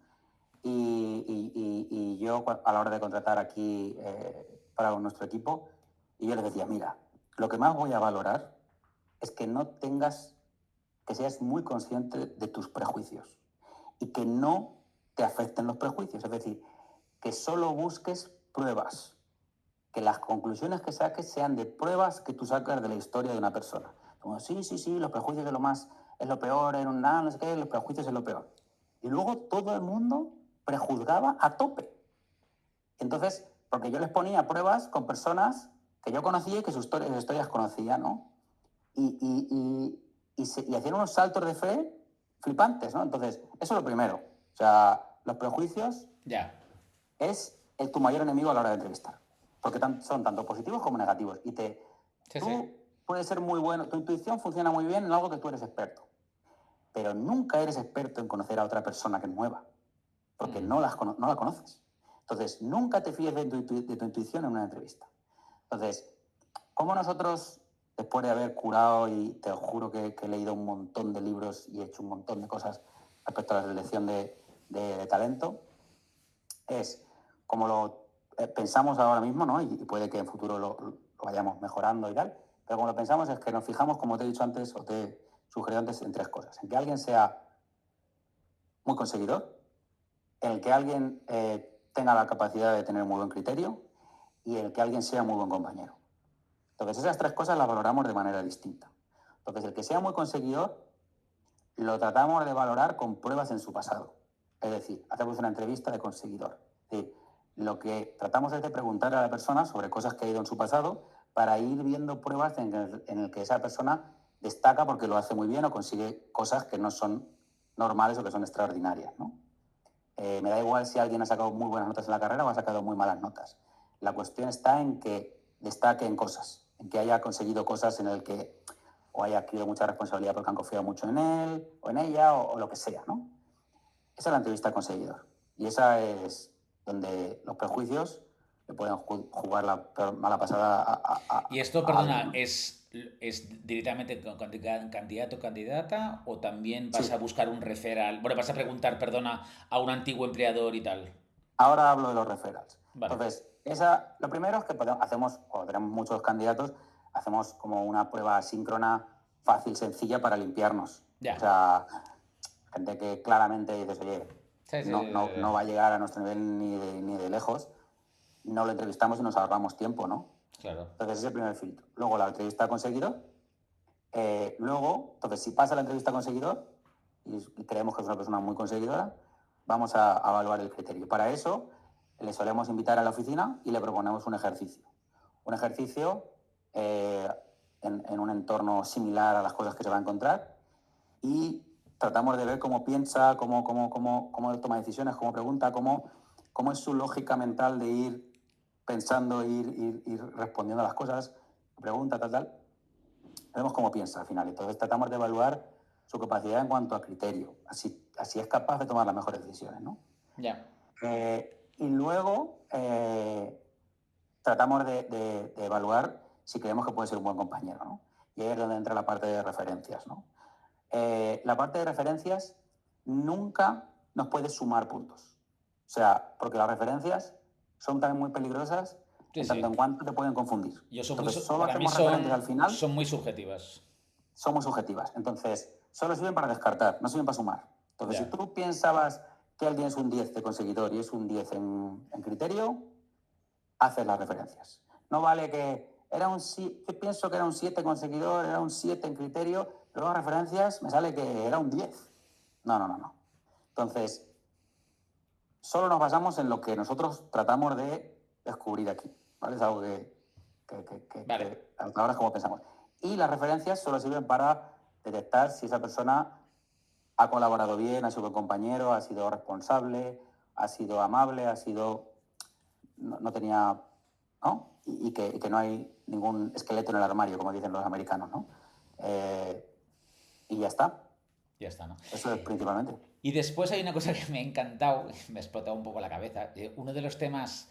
y yo a la hora de contratar aquí para nuestro equipo, y yo les decía, mira, lo que más voy a valorar es que no tengas, que seas muy consciente de tus prejuicios y que no te afecten los prejuicios, es decir, que solo busques pruebas, que las conclusiones que saques sean de pruebas que tú sacas de la historia de una persona. Como, sí, los prejuicios es lo peor, no sé qué, los prejuicios es lo peor. Y luego todo el mundo prejuzgaba a tope. Entonces, porque yo les ponía pruebas con personas que yo conocía y que sus historias conocía, ¿no? Y hacían unos saltos de fe flipantes, ¿no? Entonces, eso es lo primero. O sea, los prejuicios Ya. es tu mayor enemigo a la hora de entrevistar. Porque son tanto positivos como negativos. Sí, sí. Tú puedes ser muy bueno, tu intuición funciona muy bien en algo que tú eres experto. Pero nunca eres experto en conocer a otra persona que es nueva. Porque no la conoces. Entonces, nunca te fíes de tu intuición en una entrevista. Entonces, ¿cómo nosotros, después de haber curado, y te juro que he leído un montón de libros y he hecho un montón de cosas respecto a la selección de talento, es como lo pensamos ahora mismo, ¿no? Y puede que en futuro lo vayamos mejorando y tal, pero como lo pensamos es que nos fijamos, como te he dicho antes, o te he sugerido antes, en tres cosas. En que alguien sea muy conseguidor, en el que alguien tenga la capacidad de tener muy buen criterio y en el que alguien sea muy buen compañero. Entonces, esas tres cosas las valoramos de manera distinta. Entonces, el que sea muy conseguidor, lo tratamos de valorar con pruebas en su pasado. Es decir, hacemos una entrevista de conseguidor. Es decir, lo que tratamos es de preguntar a la persona sobre cosas que ha ido en su pasado para ir viendo pruebas en el que esa persona destaca porque lo hace muy bien o consigue cosas que no son normales o que son extraordinarias, ¿no? Me da igual si alguien ha sacado muy buenas notas en la carrera o ha sacado muy malas notas. La cuestión está en que destaque en cosas, en que haya conseguido cosas en el que o haya adquirido mucha responsabilidad porque han confiado mucho en él o en ella o lo que sea, ¿no? Esa es la entrevista al conseguidor. Y esa es donde los prejuicios le pueden jugar la mala pasada Y esto, a alguien, perdona, ¿no? ¿es directamente con candidato o candidata o también vas a Sí. buscar un referral? Bueno, vas a preguntar, perdona, a un antiguo empleador y tal. Ahora hablo de los referrals. Vale. Entonces, lo primero es que hacemos, cuando tenemos muchos candidatos, hacemos como una prueba asíncrona fácil, sencilla para limpiarnos. Ya. O sea, gente que claramente dices, oye, Sí, sí, no va a llegar a nuestro nivel ni de lejos, no lo entrevistamos y nos ahorramos tiempo, ¿no? claro. Entonces, ese es el primer filtro. Luego, la entrevista conseguido, Luego, entonces, si pasa la entrevista con seguidor y creemos que es una persona muy conseguidora, vamos a evaluar el criterio. Para eso, le solemos invitar a la oficina y le proponemos un ejercicio. Un ejercicio en un entorno similar a las cosas que se va a encontrar y tratamos de ver cómo piensa, cómo toma decisiones, cómo pregunta, cómo es su lógica mental de ir pensando, ir respondiendo a las cosas, pregunta, tal. Vemos cómo piensa al final. Entonces tratamos de evaluar su capacidad en cuanto a criterio. Así es capaz de tomar las mejores decisiones, ¿no? Ya. Y luego tratamos de evaluar si creemos que puede ser un buen compañero, ¿no? Y ahí es donde entra la parte de referencias, ¿no? La parte de referencias nunca nos puede sumar puntos. O sea, porque las referencias son también muy peligrosas en tanto en cuanto te pueden confundir. Entonces, solo hacemos referencias al final. Son muy subjetivas. Son muy subjetivas. Entonces, solo sirven para descartar, no sirven para sumar. Entonces, si tú pensabas que alguien es un 10 de conseguidor y es un 10 en criterio, haces las referencias. No vale que yo pienso que era un 7 conseguidor, era un 7 en criterio, pero las referencias me sale que era un 10. No. Entonces, solo nos basamos en lo que nosotros tratamos de descubrir aquí, ¿vale? Es algo que ahora es como pensamos. Y las referencias solo sirven para detectar si esa persona ha colaborado bien, ha sido buen compañero, ha sido responsable, ha sido amable, no tenía, ¿no? Y que no hay ningún esqueleto en el armario, como dicen los americanos, ¿no? Y ya está. Ya está, ¿no? Eso es principalmente. Y después hay una cosa que me ha encantado, me ha explotado un poco la cabeza. Uno de los temas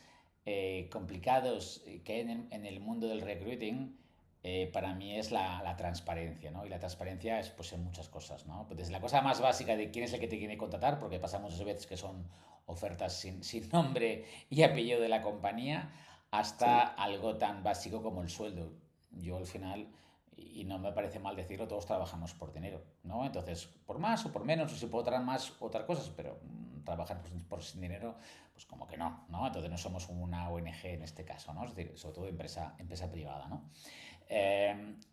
complicados que hay en el mundo del recruiting para mí es la transparencia, ¿no? Y la transparencia es pues en muchas cosas, ¿no? Pues desde la cosa más básica de quién es el que te quiere contratar, porque pasa muchas veces que son ofertas sin nombre y apellido de la compañía, hasta algo tan básico como el sueldo. Yo al final, y no me parece mal decirlo, todos trabajamos por dinero, ¿no? Entonces, por más o por menos, o si puedo traer más otras cosas, pero trabajar por sin dinero, pues como que no, ¿no? Entonces no somos una ONG en este caso, ¿no? Es decir, sobre todo empresa privada, ¿no?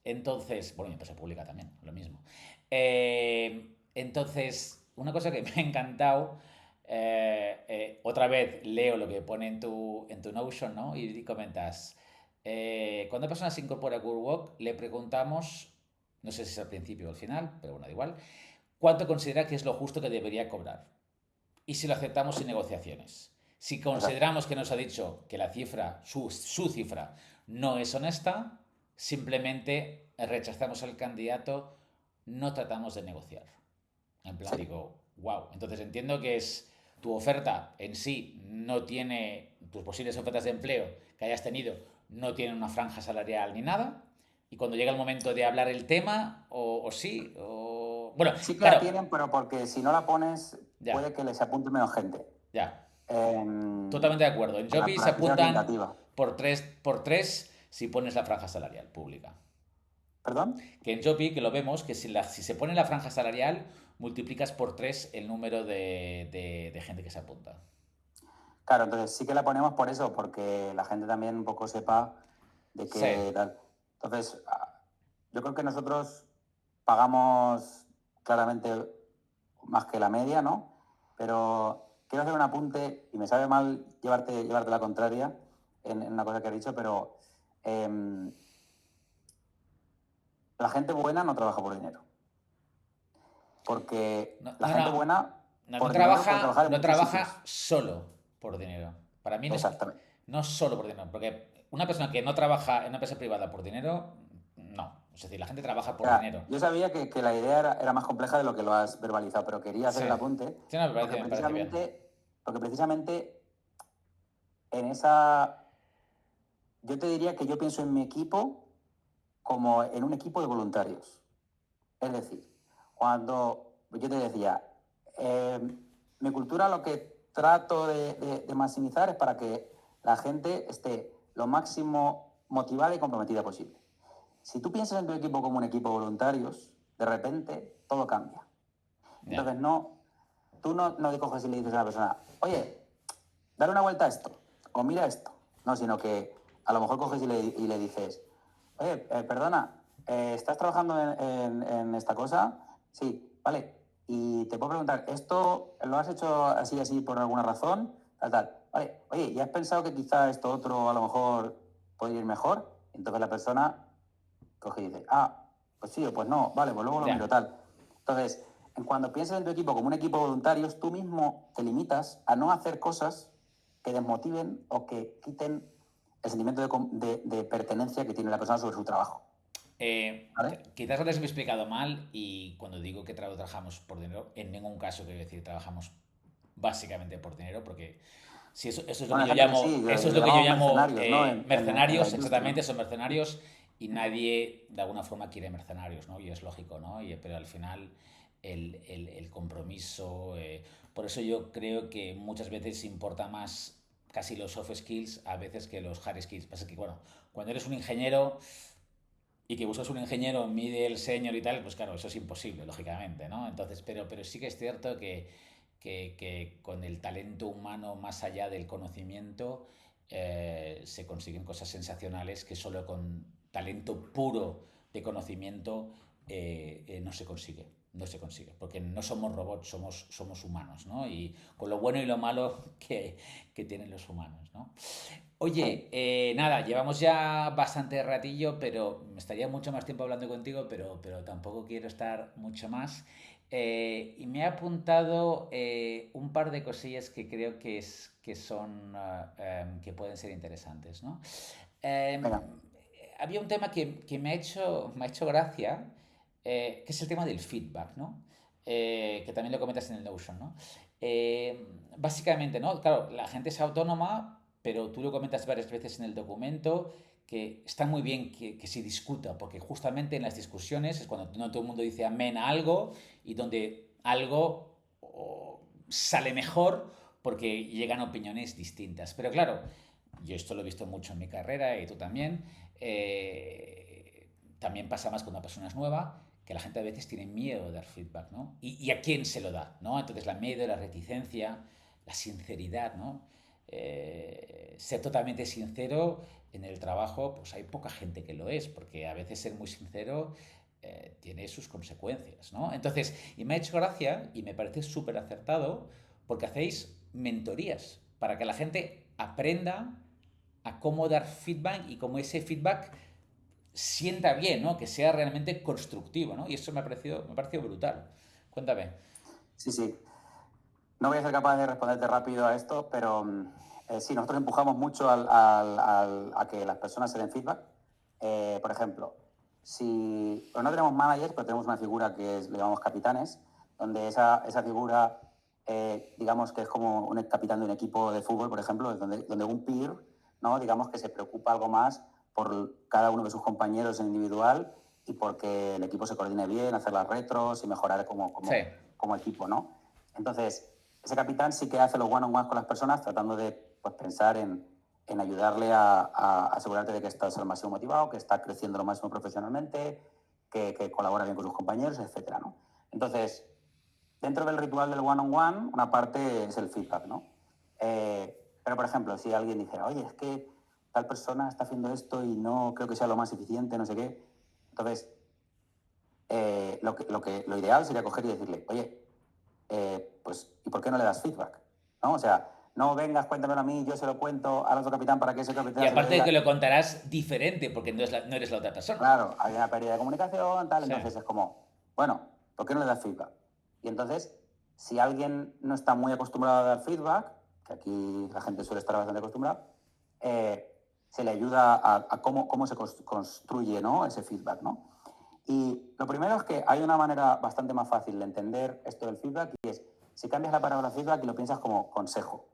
Entonces, bueno, y empresa pública también, lo mismo. Entonces, una cosa que me ha encantado, otra vez leo lo que pone en tu Notion, ¿no? Y comentas, cuando una persona se incorpora a GoodWalk, le preguntamos, no sé si es al principio o al final, pero bueno, da igual, cuánto considera que es lo justo que debería cobrar. Y si lo aceptamos sin negociaciones. Si consideramos que nos ha dicho que la cifra, su cifra, no es honesta, simplemente rechazamos al candidato, no tratamos de negociar. En plan, digo, wow. Entonces entiendo que es tu oferta en sí no tiene, tus posibles ofertas de empleo que hayas tenido no tienen una franja salarial ni nada. Y cuando llega el momento de hablar el tema, o sí, o... Bueno, sí que claro, la tienen, pero porque si no la pones, puede que les apunte menos gente. Ya. Totalmente de acuerdo. En Joby se apuntan por tres si pones la franja salarial pública. ¿Perdón? Que en Joby, que lo vemos, que si se pone la franja salarial, multiplicas por 3 el número de gente que se apunta. Claro, entonces sí que la ponemos por eso, porque la gente también un poco sepa de qué tal. Entonces, yo creo que nosotros pagamos claramente más que la media, ¿no? Pero quiero hacer un apunte, y me sabe mal llevarte la contraria en una cosa que has dicho, pero la gente buena no trabaja por dinero. Porque la gente buena no trabaja solo por dinero. Para mí no solo por dinero, porque una persona que no trabaja en una empresa privada por dinero, no. Es decir, la gente trabaja por dinero. Yo sabía que la idea era más compleja de lo que lo has verbalizado, pero quería hacer el apunte. Sí, no, me parece bien. Porque precisamente en esa... Yo te diría que yo pienso en mi equipo como en un equipo de voluntarios. Es decir, cuando yo te decía, mi cultura lo que trato de maximizar es para que la gente esté lo máximo motivada y comprometida posible. Si tú piensas en tu equipo como un equipo de voluntarios, de repente todo cambia. Entonces tú no coges y le dices a la persona, oye, dale una vuelta a esto, o mira esto. No, sino que a lo mejor coges y le dices, oye, perdona, ¿estás trabajando en esta cosa? Sí, vale. Y te puedo preguntar, ¿esto lo has hecho así por alguna razón? Tal. Vale, oye, ¿y has pensado que quizá esto otro a lo mejor puede ir mejor? Entonces la persona coge y dice, pues sí o pues no, vale, pues luego lo miro tal. Entonces, cuando piensas en tu equipo como un equipo de voluntarios, tú mismo te limitas a no hacer cosas que desmotiven o que quiten el sentimiento de pertenencia que tiene la persona sobre su trabajo. ¿Vale? Quizás antes me he explicado mal y cuando digo que trabajamos por dinero, en ningún caso quiero decir trabajamos básicamente por dinero, porque si eso es lo Bueno, que hay yo gente que llamo, sí, eso es le lo que yo llamamos llamo mercenarios, ¿no? En la mercenarios, industria, exactamente, ¿no? son mercenarios y nadie de alguna forma quiere mercenarios, ¿no? Y es lógico, ¿no? Pero al final el compromiso, por eso yo creo que muchas veces importa más casi los soft skills a veces que los hard skills. Pasa que, bueno, cuando eres un ingeniero y que buscas un ingeniero, mide el señor y tal, pues claro, eso es imposible, lógicamente, ¿no? Entonces, pero sí que es cierto que con el talento humano más allá del conocimiento se consiguen cosas sensacionales que solo con talento puro de conocimiento no se consigue. No se consigue, porque no somos robots, somos humanos, ¿no? Y con lo bueno y lo malo que tienen los humanos, ¿no? Oye, nada, llevamos ya bastante ratillo, pero me estaría mucho más tiempo hablando contigo, pero tampoco quiero estar mucho más. Y me he apuntado un par de cosillas que creo que son, que pueden ser interesantes, ¿no? Em, Venga. Había un tema que me ha hecho gracia, que es el tema del feedback, ¿no? Que también lo comentas en el Notion, ¿no? Básicamente, ¿no? Claro, la gente es autónoma, pero tú lo comentas varias veces en el documento, que está muy bien que se discuta, porque justamente en las discusiones es cuando no todo el mundo dice amén a algo y donde algo sale mejor porque llegan opiniones distintas. Pero claro, yo esto lo he visto mucho en mi carrera y tú también. También pasa más cuando una persona es nueva, que la gente a veces tiene miedo de dar feedback, ¿no? Y a quién se lo da, ¿no? Entonces la miedo, la reticencia, la sinceridad, ¿no? Ser totalmente sincero en el trabajo, pues hay poca gente que lo es, porque a veces ser muy sincero tiene sus consecuencias, ¿no? Entonces, y me ha hecho gracia y me parece súper acertado porque hacéis mentorías para que la gente aprenda a cómo dar feedback y cómo ese feedback sienta bien, ¿no? Que sea realmente constructivo, ¿no? Y eso me ha parecido brutal. Cuéntame. Sí. No voy a ser capaz de responderte rápido a esto, pero sí, nosotros empujamos mucho a que las personas se den feedback. Por ejemplo, si no tenemos managers, pero tenemos una figura le llamamos capitanes, donde esa figura, digamos que es como un capitán de un equipo de fútbol, por ejemplo, donde un peer, ¿no? Digamos que se preocupa algo más por cada uno de sus compañeros en individual y porque el equipo se coordine bien, hacer las retros y mejorar Sí. como equipo, ¿no? Entonces, ese capitán sí que hace los one-on-ones con las personas tratando de pensar en ayudarle a asegurarte de que estás al máximo motivado, que está creciendo lo máximo profesionalmente, que colabora bien con sus compañeros, etcétera, ¿no? Entonces, dentro del ritual del one-on-one, una parte es el feedback, ¿no? Pero, por ejemplo, si alguien dijera, oye, es que tal persona está haciendo esto y no creo que sea lo más eficiente, no sé qué. Entonces, lo ideal sería coger y decirle, oye, pues, ¿y por qué no le das feedback? ¿No? O sea, no vengas, cuéntamelo a mí, yo se lo cuento al otro capitán para que ese Y capitán se lo aparte de que diga. lo contarás diferente, porque no eres la otra persona. Claro, hay una pérdida de comunicación, tal, Sí. entonces es como, bueno, ¿por qué no le das feedback? Y entonces, si alguien no está muy acostumbrado a dar feedback, que aquí la gente suele estar bastante acostumbrada, se le ayuda a cómo se construye, ¿no? Ese feedback, ¿no? Y lo primero es que hay una manera bastante más fácil de entender esto del feedback y es, si cambias la palabra feedback y lo piensas como consejo,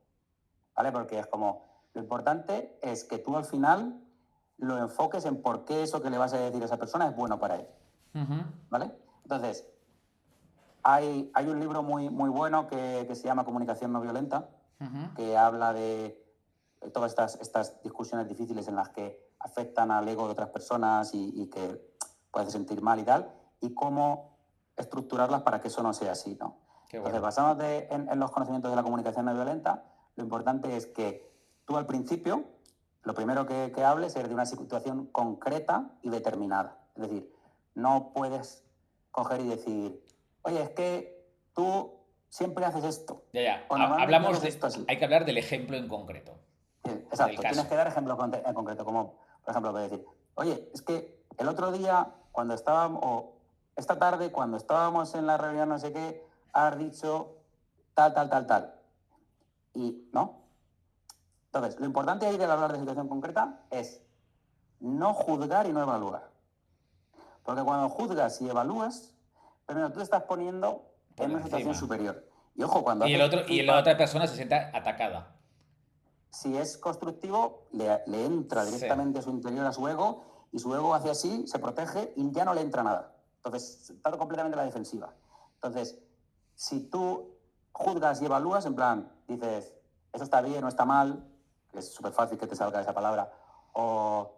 ¿vale? Porque es como, lo importante es que tú al final lo enfoques en por qué eso que le vas a decir a esa persona es bueno para él, ¿vale? Entonces, hay un libro muy bueno que se llama Comunicación no violenta, que habla de todas estas discusiones difíciles en las que afectan al ego de otras personas y que puedes sentir mal y tal, y cómo estructurarlas para que eso no sea así, ¿no? Qué Entonces, bueno. basándote en los conocimientos de la comunicación no violenta, lo importante es que tú al principio, lo primero que hables es de una situación concreta y determinada. Es decir, no puedes coger y decir, oye, es que tú siempre haces esto. Ya. O normalmente Hablamos haces esto así. hay que hablar del ejemplo en concreto. Sí, Del exacto, caso. tienes que dar ejemplos en concreto, como por ejemplo, puedes decir, oye, es que el otro día, cuando estábamos, o esta tarde, cuando estábamos en la reunión, no sé qué, has dicho tal, tal, tal, tal. Y, ¿no? Entonces, lo importante ahí del hablar de situación concreta es no juzgar y no evaluar. Porque cuando juzgas y evalúas, primero tú te estás poniendo Por en una situación encima. superior. Y ojo, cuando Y haces y la feedback, otra persona se sienta atacada. si es constructivo, le entra Sí. directamente a su interior, a su ego, y su ego hace así, se protege y ya no le entra nada. Entonces, está completamente a la defensiva. Entonces, si tú juzgas y evalúas, en plan, dices, eso está bien o está mal, que es súper fácil que te salga esa palabra, o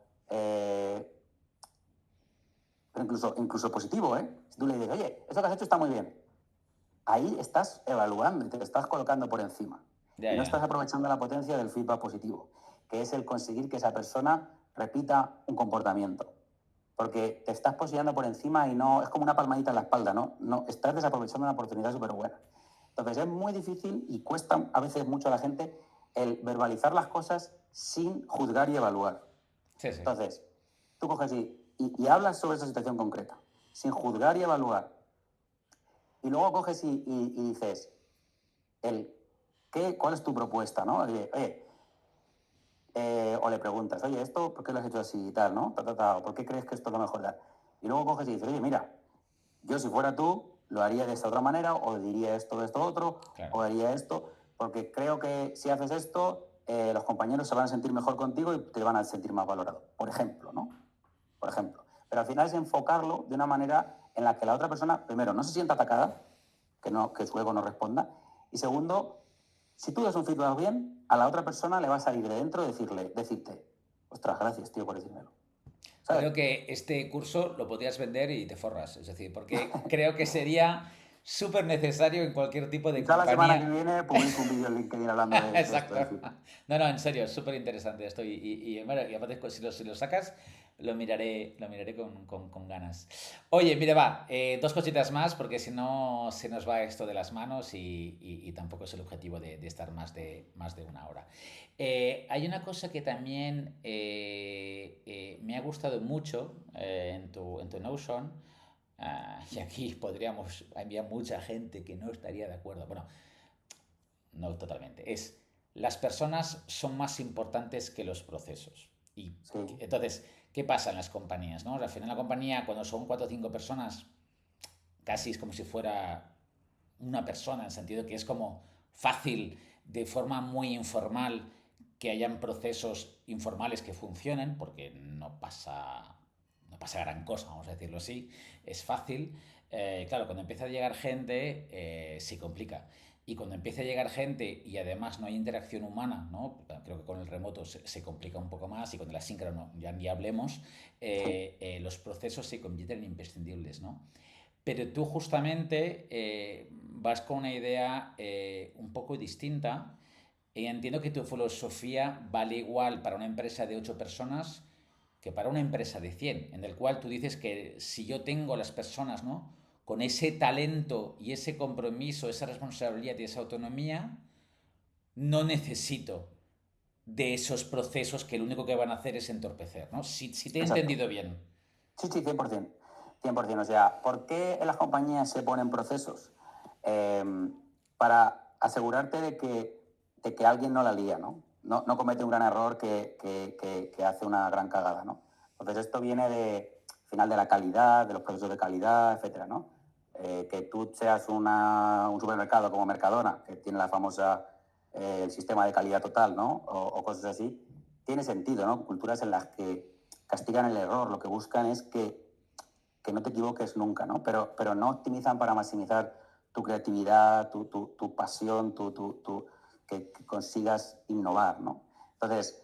pero incluso positivo, ¿eh? Si tú le dices, oye, eso que has hecho está muy bien, ahí estás evaluando y te estás colocando por encima. Ya, Y no ya. estás aprovechando la potencia del feedback positivo, que es el conseguir que esa persona repita un comportamiento. Porque te estás posicionando por encima y no es como una palmadita en la espalda, ¿no? No estás desaprovechando una oportunidad súper buena. Entonces es muy difícil y cuesta a veces mucho a la gente el verbalizar las cosas sin juzgar y evaluar. Sí, sí. Entonces, tú coges y hablas sobre esa situación concreta, sin juzgar y evaluar. Y luego coges y dices, ¿cuál es tu propuesta? ¿No? O le preguntas, oye, ¿esto por qué lo has hecho así y tal? ¿No? O ¿por qué crees que esto es lo mejor? Tal? Y luego coges y dices, oye, mira, yo si fuera tú, lo haría de esta otra manera, o diría esto de esto otro, Claro. o haría esto, porque creo que si haces esto, los compañeros se van a sentir mejor contigo y te van a sentir más valorado. Por ejemplo, ¿no? Por ejemplo. Pero al final es enfocarlo de una manera en la que la otra persona, primero, no se sienta atacada, que su ego no responda, y segundo, si tú das un feedback bien, a la otra persona le va a salir de dentro decirte, ostras, gracias, tío, por decírmelo. ¿Sabes? Creo que este curso lo podrías vender y te forras. Es decir, porque creo que sería súper necesario en cualquier tipo de Quizá la semana que compañía. viene publico un vídeo en LinkedIn hablando de esto Exacto. del feedback. No, en serio, es súper interesante esto. Bueno, y aparte, si lo sacas, lo miraré con ganas. Oye, mira, va, dos cositas más, porque si no se nos va esto de las manos y tampoco es el objetivo de estar más de una hora. Hay una cosa que también me ha gustado mucho en tu Notion. Y aquí podríamos enviar mucha gente que no estaría de acuerdo. Bueno, no totalmente. Es las personas son más importantes que los procesos. Y Sí, entonces, ¿qué pasa en las compañías? ¿No? Al final, la compañía, cuando son 4 o 5 personas, casi es como si fuera una persona, en el sentido que es como fácil, de forma muy informal, que hayan procesos informales que funcionen, porque no pasa gran cosa, vamos a decirlo así, es fácil. Claro, cuando empieza a llegar gente, se complica. Y cuando empieza a llegar gente y además no hay interacción humana, ¿no? Creo que con el remoto se complica un poco más y con el asíncrono ya ni hablemos, los procesos se convierten en imprescindibles, ¿no? Pero tú justamente vas con una idea un poco distinta y entiendo que tu filosofía vale igual para una empresa de 8 personas que para una empresa de 100, en el cual tú dices que si yo tengo las personas, ¿no? Con ese talento y ese compromiso, esa responsabilidad y esa autonomía, no necesito de esos procesos que lo único que van a hacer es entorpecer, ¿no? Si te he exacto. entendido bien. Sí, 100%. 100%. O sea, ¿por qué en las compañías se ponen procesos? Para asegurarte de que alguien no la lía, ¿no? No comete un gran error que hace una gran cagada, ¿no? Entonces esto viene al final de la calidad, de los procesos de calidad, etcétera, ¿no? Que tú seas un supermercado como Mercadona, que tiene la famosa el sistema de calidad total, ¿no? O cosas así, tiene sentido, ¿no? Culturas en las que castigan el error, lo que buscan es que no te equivoques nunca, ¿no? Pero no optimizan para maximizar tu creatividad, tu pasión, que consigas innovar, ¿no? Entonces,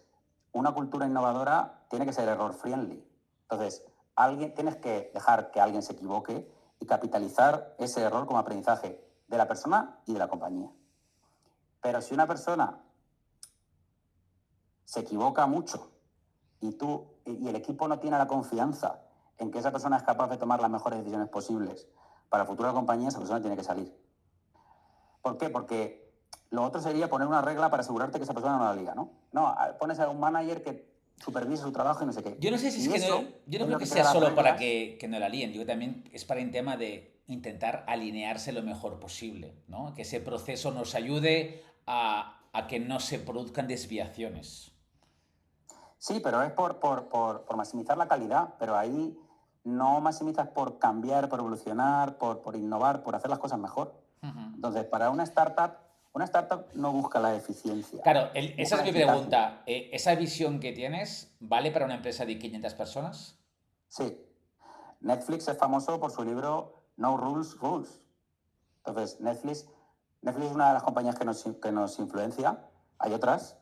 una cultura innovadora tiene que ser error friendly. Entonces, tienes que dejar que alguien se equivoque y capitalizar ese error como aprendizaje de la persona y de la compañía. Pero si una persona se equivoca mucho y el equipo no tiene la confianza en que esa persona es capaz de tomar las mejores decisiones posibles para el futuro de la compañía, esa persona tiene que salir. ¿Por qué? Porque lo otro sería poner una regla para asegurarte que esa persona no la liga, ¿no? No, pones a un manager que supervise su trabajo y no sé qué. Yo no sé si es Y que no, eso yo no es creo lo que que sea crea las solo para reglas. que no la líen, yo creo que también es para un tema de intentar alinearse lo mejor posible, ¿no? Que ese proceso nos ayude a que no se produzcan desviaciones. Sí, pero es por maximizar la calidad, pero ahí no maximizas por cambiar, por evolucionar, por innovar, por hacer las cosas mejor. Ujú. Entonces, para una startup no busca la eficiencia, Claro, esa busca es la mi eficacia. pregunta. ¿Esa visión que tienes vale para una empresa de 500 personas? Sí, Netflix es famoso por su libro No Rules, Rules. Entonces, Netflix es una de las compañías que nos influencia. Hay otras.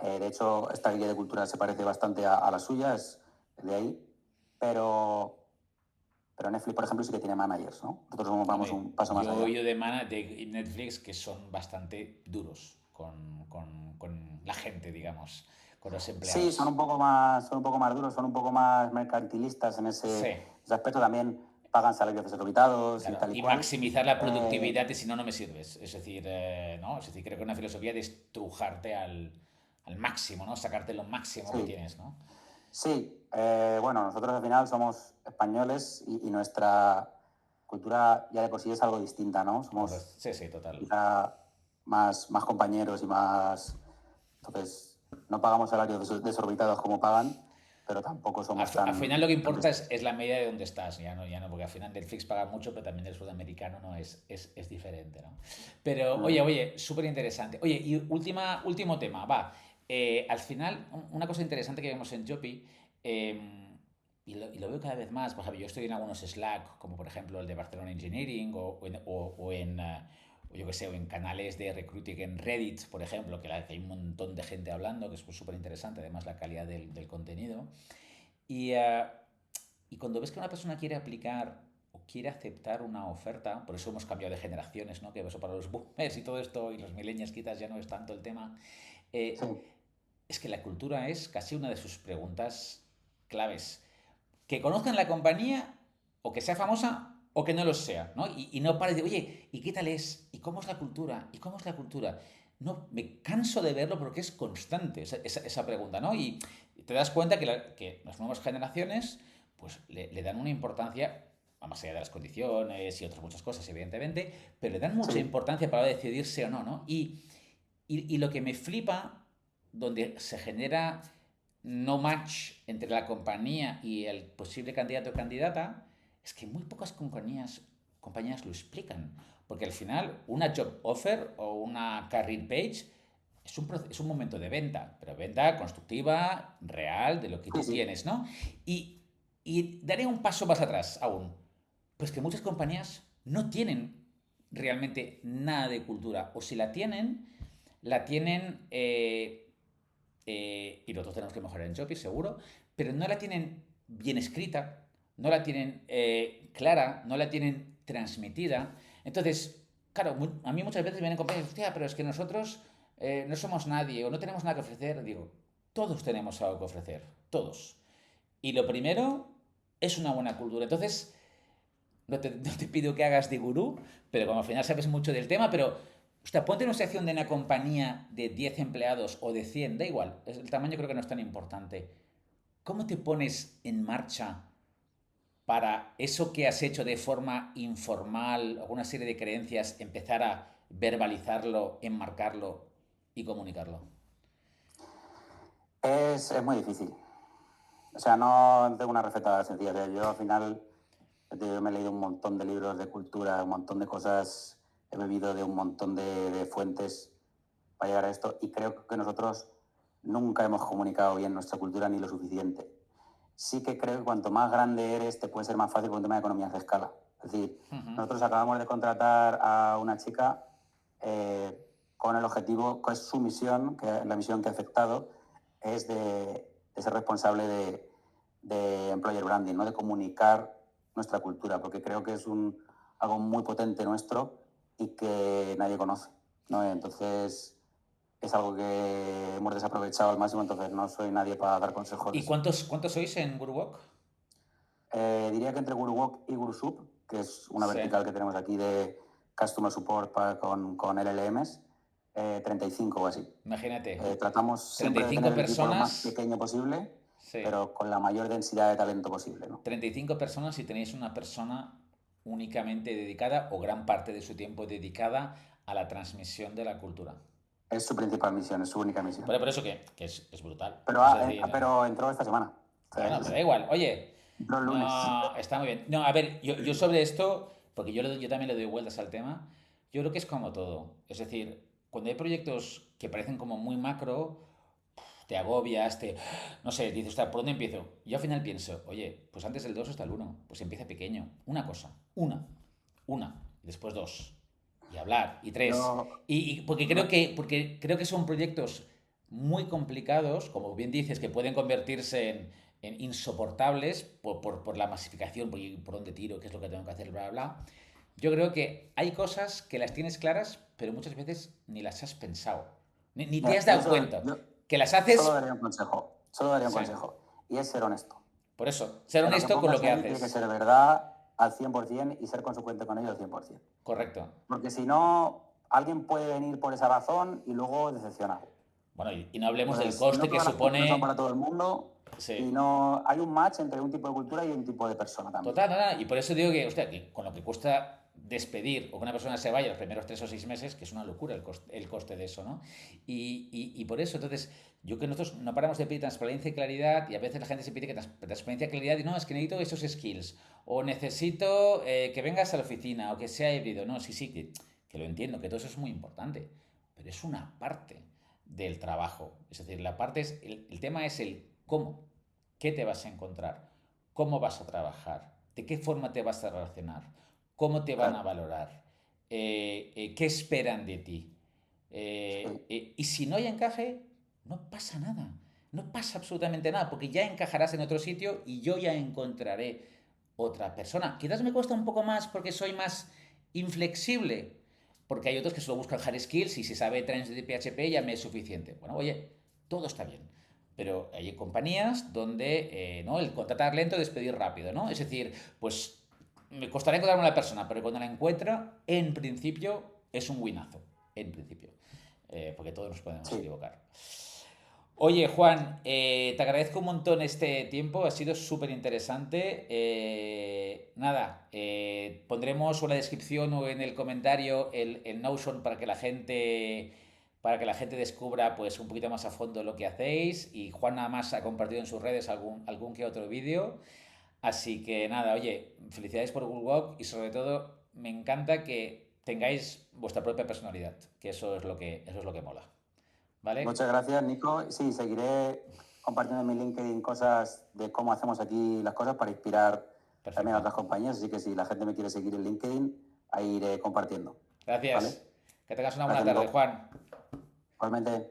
De hecho, esta guía de cultura se parece bastante a la suya, es de ahí. Pero Netflix, por ejemplo, sí que tiene managers, ¿no? Nosotros vamos Hombre, un paso más yo he allá. oído de Netflix que son bastante duros con la gente, digamos, con los Sí, empleados. son un poco más duros, son un poco más mercantilistas en Sí, ese aspecto. También pagan salarios desorbitados y claro. tal y Y cual. maximizar la Eh, productividad y si no, no me sirves. Es decir, ¿no? Es decir, creo que una filosofía de estrujarte al máximo, ¿no? Sacarte lo máximo que sí, tienes, ¿no? sí. Bueno, nosotros al final somos españoles y nuestra cultura ya de por sí es algo distinta, ¿no? Somos Correcto. Sí, sí, total. quizá más compañeros y más... Entonces, no pagamos salarios desorbitados como pagan, pero tampoco somos Al final lo que tan importa bestias. es la medida de dónde estás, ya no, porque al final Netflix paga mucho, pero también el sudamericano no es diferente, ¿no? Pero, Mm. oye, súper interesante. Oye, y último tema, va. Al final, una cosa interesante que vemos en Jopi, y lo veo cada vez más, por ejemplo, yo estoy en algunos Slack, como por ejemplo el de Barcelona Engineering, o yo que sé, o en canales de recruiting en Reddit, por ejemplo, que hay un montón de gente hablando, que es súper interesante, además la calidad del contenido. Y, uh, y cuando ves que una persona quiere aplicar o quiere aceptar una oferta, por eso hemos cambiado de generaciones, ¿no? Que eso para los boomers y todo esto, y los millennials quizás ya no es tanto el tema, Sí, es que la cultura es casi una de sus preguntas claves. Que conozcan la compañía, o que sea famosa, o que no lo sea, ¿no? Y no pare de, oye, ¿y qué tal es? ¿Y cómo es la cultura? ¿Y cómo es la cultura? No, me canso de verlo porque es constante esa pregunta, ¿no? Y te das cuenta que las nuevas generaciones pues le dan una importancia, más allá de las condiciones y otras muchas cosas, evidentemente, pero le dan mucha sí, importancia para decidirse o no, ¿no? Y lo que me flipa, donde se genera no match entre la compañía y el posible candidato o candidata, es que muy pocas compañías lo explican. Porque al final, una job offer o una career page es un momento de venta, pero venta constructiva, real, de lo que sí, tú sí. tienes, ¿no? Y daré un paso más atrás aún. Pues que muchas compañías no tienen realmente nada de cultura, o si la tienen y nosotros tenemos que mejorar en Shopee, seguro, pero no la tienen bien escrita, no la tienen clara, no la tienen transmitida. Entonces, claro, a mí muchas veces vienen compañeros, hostia, pero es que nosotros no somos nadie o no tenemos nada que ofrecer. Digo, todos tenemos algo que ofrecer, todos. Y lo primero es una buena cultura. Entonces, no te pido que hagas de gurú, pero como al final sabes mucho del tema, pero hostia, ponte en una situación de una compañía de 10 empleados o de 100, da igual, el tamaño creo que no es tan importante. ¿Cómo te pones en marcha para eso que has hecho de forma informal, o una serie de creencias, empezar a verbalizarlo, enmarcarlo y comunicarlo? Es muy difícil. O sea, no tengo una receta sencilla. O sea, yo al final yo me he leído un montón de libros de cultura, un montón de cosas, he bebido de un montón de fuentes para llegar a esto y creo que nosotros nunca hemos comunicado bien nuestra cultura ni lo suficiente. Sí que creo que cuanto más grande eres, te puede ser más fácil con el tema de economías de escala. Es decir, Uh -huh. nosotros acabamos de contratar a una chica con el objetivo, que es su misión, que la misión que ha aceptado, es de ser responsable de employer branding, ¿no? De comunicar nuestra cultura, porque creo que es algo muy potente nuestro y que nadie conoce, ¿no? Entonces es algo que hemos desaprovechado al máximo, entonces no soy nadie para dar consejos de ¿Y eso. cuántos sois en Guruwalk? Diría que entre GuruWalk y GuruSup, que es una Sí. vertical que tenemos aquí de Customer Support con LLMs, 35 o así. Imagínate, Tratamos siempre de 35 tener el equipo lo más personas. pequeño posible, Sí. pero con la mayor densidad de talento posible, ¿no? 35 personas y tenéis una persona únicamente dedicada o gran parte de su tiempo dedicada a la transmisión de la cultura. Es su principal misión, es su única misión. Por eso que es brutal. Pero, Es decir, pero entró esta semana. bueno, pero da igual. Oye, Entró el lunes. no, está muy bien. No, a ver, yo sobre esto, porque yo también le doy vueltas al tema, yo creo que es como todo. Es decir, cuando hay proyectos que parecen como muy macro, te agobias, no sé, dices, "Ostras, ¿por dónde empiezo?". Yo al final pienso, oye, pues antes del 2 está el 1, pues empieza pequeño. Una cosa, una, y después 2, y hablar, y 3. Yo- Porque creo que son proyectos muy complicados, como bien dices, que pueden convertirse en insoportables por la masificación, por dónde tiro, qué es lo que tengo que hacer, bla, bla, bla. Yo creo que hay cosas que las tienes claras, pero muchas veces ni las has pensado, ni te has dado cuenta. Que las haces. Solo daría un consejo. Sí. Y es ser honesto. Por eso, ser Que honesto con lo que pongas ahí haces. Tiene que ser verdad al 100% y ser consecuente con ello al 100%. Correcto. Porque si no, alguien puede venir por esa razón y luego decepcionar. Bueno, y no hablemos Entonces, del coste no que todas las culturas supone. son para todo el mundo. Sí. Y no hay un match entre un tipo de cultura y un tipo de persona también. Total, nada. Y por eso digo que, hostia, que con lo que cuesta despedir o que una persona se vaya los primeros 3 o 6 meses, que es una locura el coste de eso, ¿no? Y por eso, entonces, yo que nosotros no paramos de pedir transparencia y claridad, y a veces la gente se pide que transparencia y claridad, y no, es que necesito esos skills, o necesito que vengas a la oficina, o que sea híbrido. No, sí, que lo entiendo, que todo eso es muy importante, pero es una parte del trabajo. Es decir, la parte es, el tema es el cómo, qué te vas a encontrar, cómo vas a trabajar, de qué forma te vas a relacionar, cómo te van a valorar, qué esperan de ti. Y si no hay encaje, no pasa nada. No pasa absolutamente nada, porque ya encajarás en otro sitio y yo ya encontraré otra persona. Quizás me cuesta un poco más porque soy más inflexible, porque hay otros que solo buscan hard skills y si sabe trends de PHP ya me es suficiente. Bueno, oye, todo está bien. Pero hay compañías donde ¿no? el contratar lento, despedir rápido, ¿no? Es decir, pues me costará encontrarme a la persona, pero cuando la encuentro, en principio es un winazo. En principio. Porque todos nos podemos equivocar. Oye, Juan, te agradezco un montón este tiempo, ha sido súper interesante. Nada, pondremos en la descripción o en el comentario el Notion para que la gente descubra pues un poquito más a fondo lo que hacéis, y Juan nada más ha compartido en sus redes algún que otro vídeo. Así que nada, oye, felicidades por GuruWalk y sobre todo me encanta que tengáis vuestra propia personalidad, que eso es lo que mola. ¿Vale? Muchas gracias, Nico. Sí, seguiré compartiendo en mi LinkedIn cosas de cómo hacemos aquí las cosas para inspirar también a otras compañías. Así que si la gente me quiere seguir en LinkedIn, ahí iré compartiendo. Gracias. ¿Vale? Que tengas una buena tarde, Juan. Igualmente.